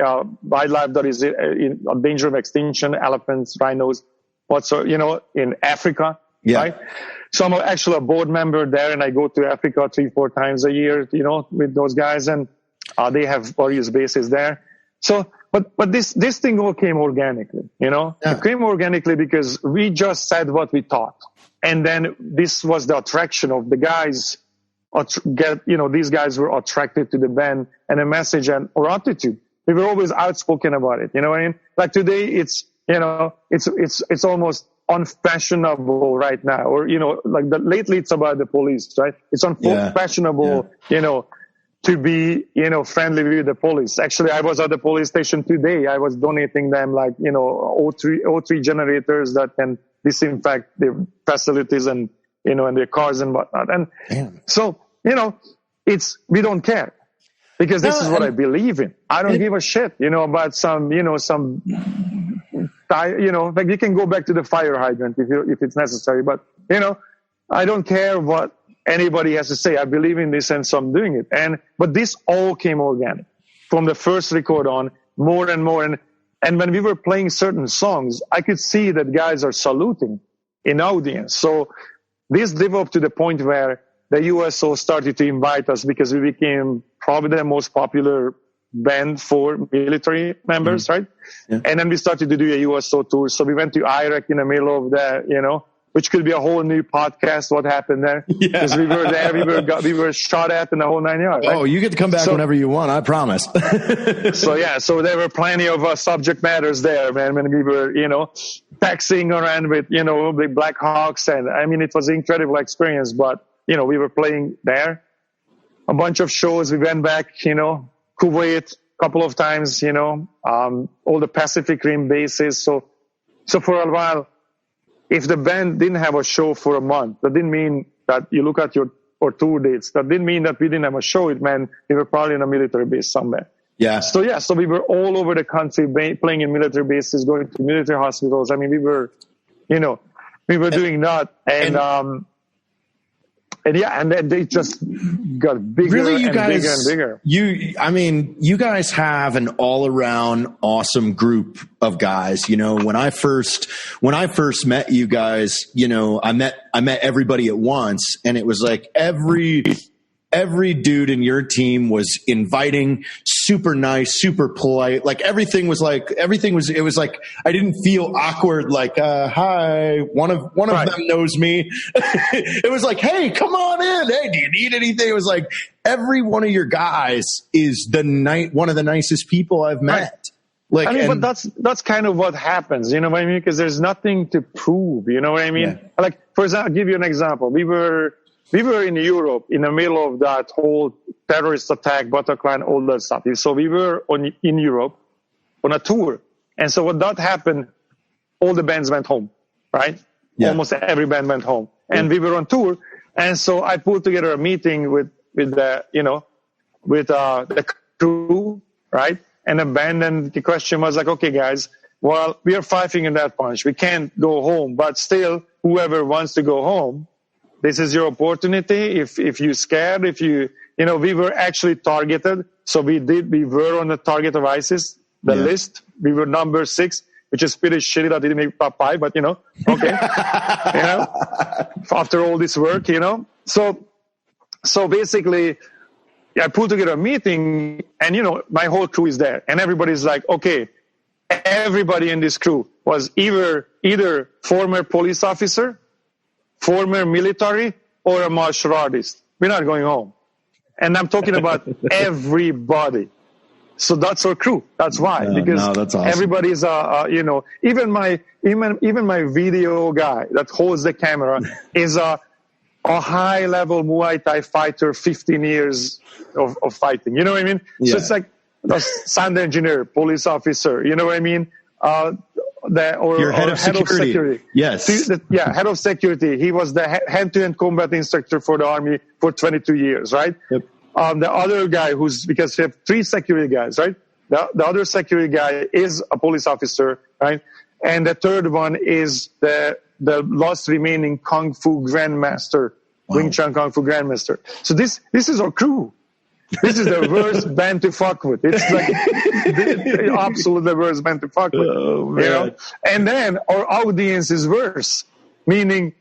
wildlife that is in danger of extinction, elephants, rhinos, in Africa. Yeah. Right? So I'm actually a board member there, and I go to Africa 3-4 times a year, with those guys, and they have various bases there. So, but this thing all came organically, Yeah. It came organically because we just said what we thought. And then this was the attraction of the guys. These guys were attracted to the band and the message or attitude. We were always outspoken about it. You know what I mean? Like today, it's almost unfashionable right now, or lately it's about the police, right? It's unfashionable, to be friendly with the police. Actually, I was at the police station today. I was donating them O3 generators that can disinfect their facilities and and their cars and whatnot. And so we don't care because this is what I believe in. I don't give a shit about some like you can go back to the fire hydrant if it's necessary, but I don't care what anybody has to say. I believe in this, and so I'm doing it. But this all came organic from the first record on, more and more. And when we were playing certain songs, I could see that guys are saluting in audience. So this developed to the point where the USO started to invite us because we became probably the most popular band for military members, right? Yeah. And then we started to do a USO tour. So we went to Iraq in the middle of the, which could be a whole new podcast, what happened there. Because we were there, we were shot at in the whole 9 yards. Right? Oh, you get to come back whenever you want, I promise. So there were plenty of subject matters there, man, when we were, taxiing around with, the Black Hawks. And I mean, it was an incredible experience, but, we were playing there. A bunch of shows. We went back, Kuwait a couple of times, all the Pacific Rim bases. So for a while, if the band didn't have a show for a month, that didn't mean that you look at your or tour dates. That didn't mean that we didn't have a show. It meant we were probably in a military base somewhere. Yeah. So we were all over the country playing in military bases, going to military hospitals. I mean, we were doing that. And then they just got bigger really, and bigger and bigger. You guys have an all around awesome group of guys. You know, when I first met you guys, you know, I met everybody at once, and it was like every dude in your team was inviting, super nice, super polite. Like it was like, I didn't feel awkward. Like, hi, one of them knows me. It was like, hey, come on in. Hey, do you need anything? It was like every one of your guys is one of the nicest people I've met. Like, I mean, but that's kind of what happens. You know what I mean? Because there's nothing to prove. You know what I mean? Yeah. Like, for example, I'll give you an example. We were in Europe in the middle of that whole terrorist attack, Bataclan, all that stuff. So we were in Europe on a tour. And so when that happened, all the bands went home, right? Yeah. Almost every band went home. And we were on tour. And so I put together a meeting with the crew, right? And the band, and the question was like, okay, guys, well, we are 5 Finger Death Punch. We can't go home, but still, whoever wants to go home, this is your opportunity. If you're scared, we were actually targeted. So we were on the target of ISIS, list. We were number 6, which is pretty shitty that didn't make top 5, but okay. After all this work, So basically, I put together a meeting, and my whole crew is there, and everybody's like, okay, everybody in this crew was either former police officer, former military, or a martial artist. We're not going home. And I'm talking about everybody. So that's our crew. That's why. Because that's awesome. Everybody's, even my video guy that holds the camera is a high-level Muay Thai fighter, 15 years of fighting. You know what I mean? Yeah. So it's like a sound engineer, police officer. You know what I mean? Your head of security. Yes. Head of security. He was the hand-to-hand combat instructor for the Army for 22 years, right? Yep. The other guy because we have 3 security guys, right? The other security guy is a police officer, right? And the third one is the last remaining Kung Fu Grandmaster, Wing Chun Kung Fu Grandmaster. So this is our crew. This is the worst band to fuck with. It's like the absolute worst band to fuck with. Oh, And then our audience is worse. Meaning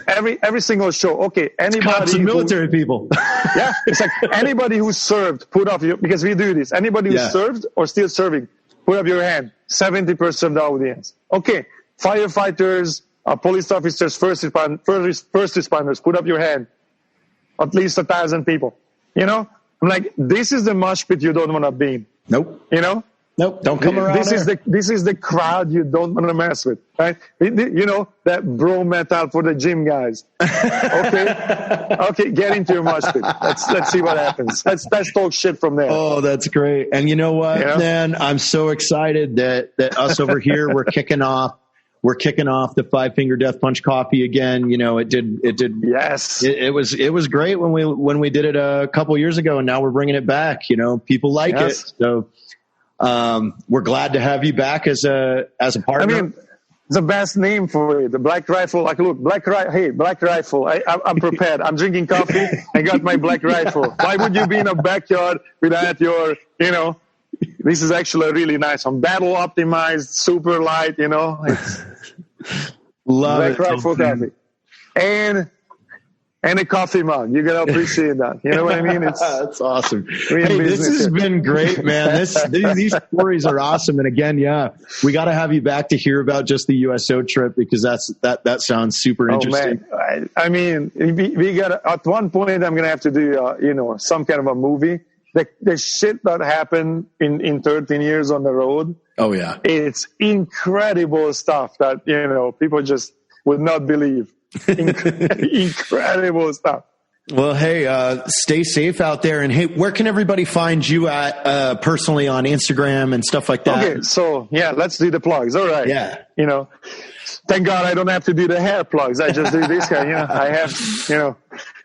every single show, okay, anybody military people. Yeah, it's like anybody who served, put up because we do this. Anybody who served or still serving, put up your hand. 70% of the audience. Okay, firefighters, police officers, first responders, put up your hand. At least 1,000 people. I'm like, this is the mosh pit you don't want to be in. Nope. Nope. Don't come around. This is the crowd you don't want to mess with, right? That bro metal for the gym guys. Okay, get into your mosh pit. Let's see what happens. Let's talk shit from there. Oh, that's great. And you know what, man? I'm so excited that us over here we're kicking off the 5 Finger Death Punch coffee again. It did. Yes. It was great when we did it a couple years ago, and now we're bringing it back. People like it. So, we're glad to have you back as a partner. I mean, it's the best name for it. The Black Rifle. Like, look, Black Rifle. I'm prepared. I'm drinking coffee. I got my Black Rifle. Why would you be in a backyard without your, This is actually really nice. I'm battle optimized, super light, It's Love Black it. Rifle coffee. And a coffee mug. You're going to appreciate that. You know what I mean? That's awesome. Hey, this has been great, man. These stories are awesome. And again, we got to have you back to hear about just the USO trip, because that sounds super interesting. Man. I mean, we got at one point, I'm going to have to do, some kind of a movie. The shit that happened in 13 years on the road. Oh, yeah. It's incredible stuff that, people just would not believe. Incredible stuff. Well, hey, stay safe out there. And hey, where can everybody find you at personally on Instagram and stuff like that? Okay, so let's do the plugs. All right. Yeah. Thank God I don't have to do the hair plugs. I just do this guy. I have,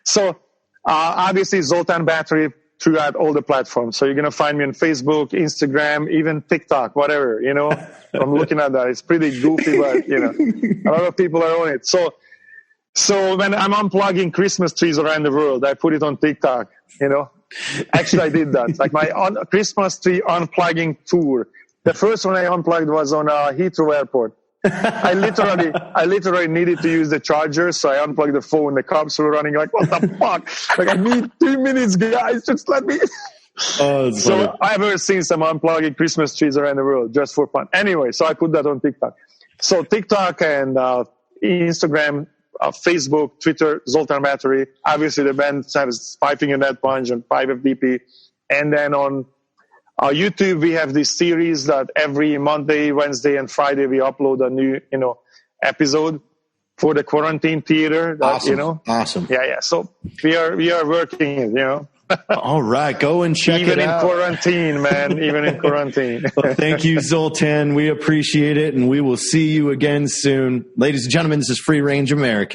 So Obviously, Zoltan Bathory throughout all the platforms. So you're going to find me on Facebook, Instagram, even TikTok, whatever, you know. I'm looking at that. It's pretty goofy, but, you know, a lot of people are on it. So when I'm unplugging Christmas trees around the world, I put it on TikTok, you know. Actually, I did that. Like my Christmas tree unplugging tour. The first one I unplugged was on Heathrow Airport. I literally needed to use the charger, so I unplugged the phone. The cops were running like, what the fuck? Like, I need 2 minutes, guys. Just let me. Oh, so I've ever seen some unplugging Christmas trees around the world just for fun. Anyway, so I put that on TikTok. So TikTok and Instagram, Facebook, Twitter, Zoltan Bathory. Obviously, the band has Five Finger Death Punch and 5FDP. And then on YouTube, we have this series that every Monday, Wednesday, and Friday we upload a new, you know, episode for the quarantine theater. That, awesome. You know, awesome. Yeah. So we are working it, you know. All right, go and check it out. Even in quarantine, man. Even in quarantine. Well, thank you, Zoltan. We appreciate it, and we will see you again soon, ladies and gentlemen. This is Free Range American.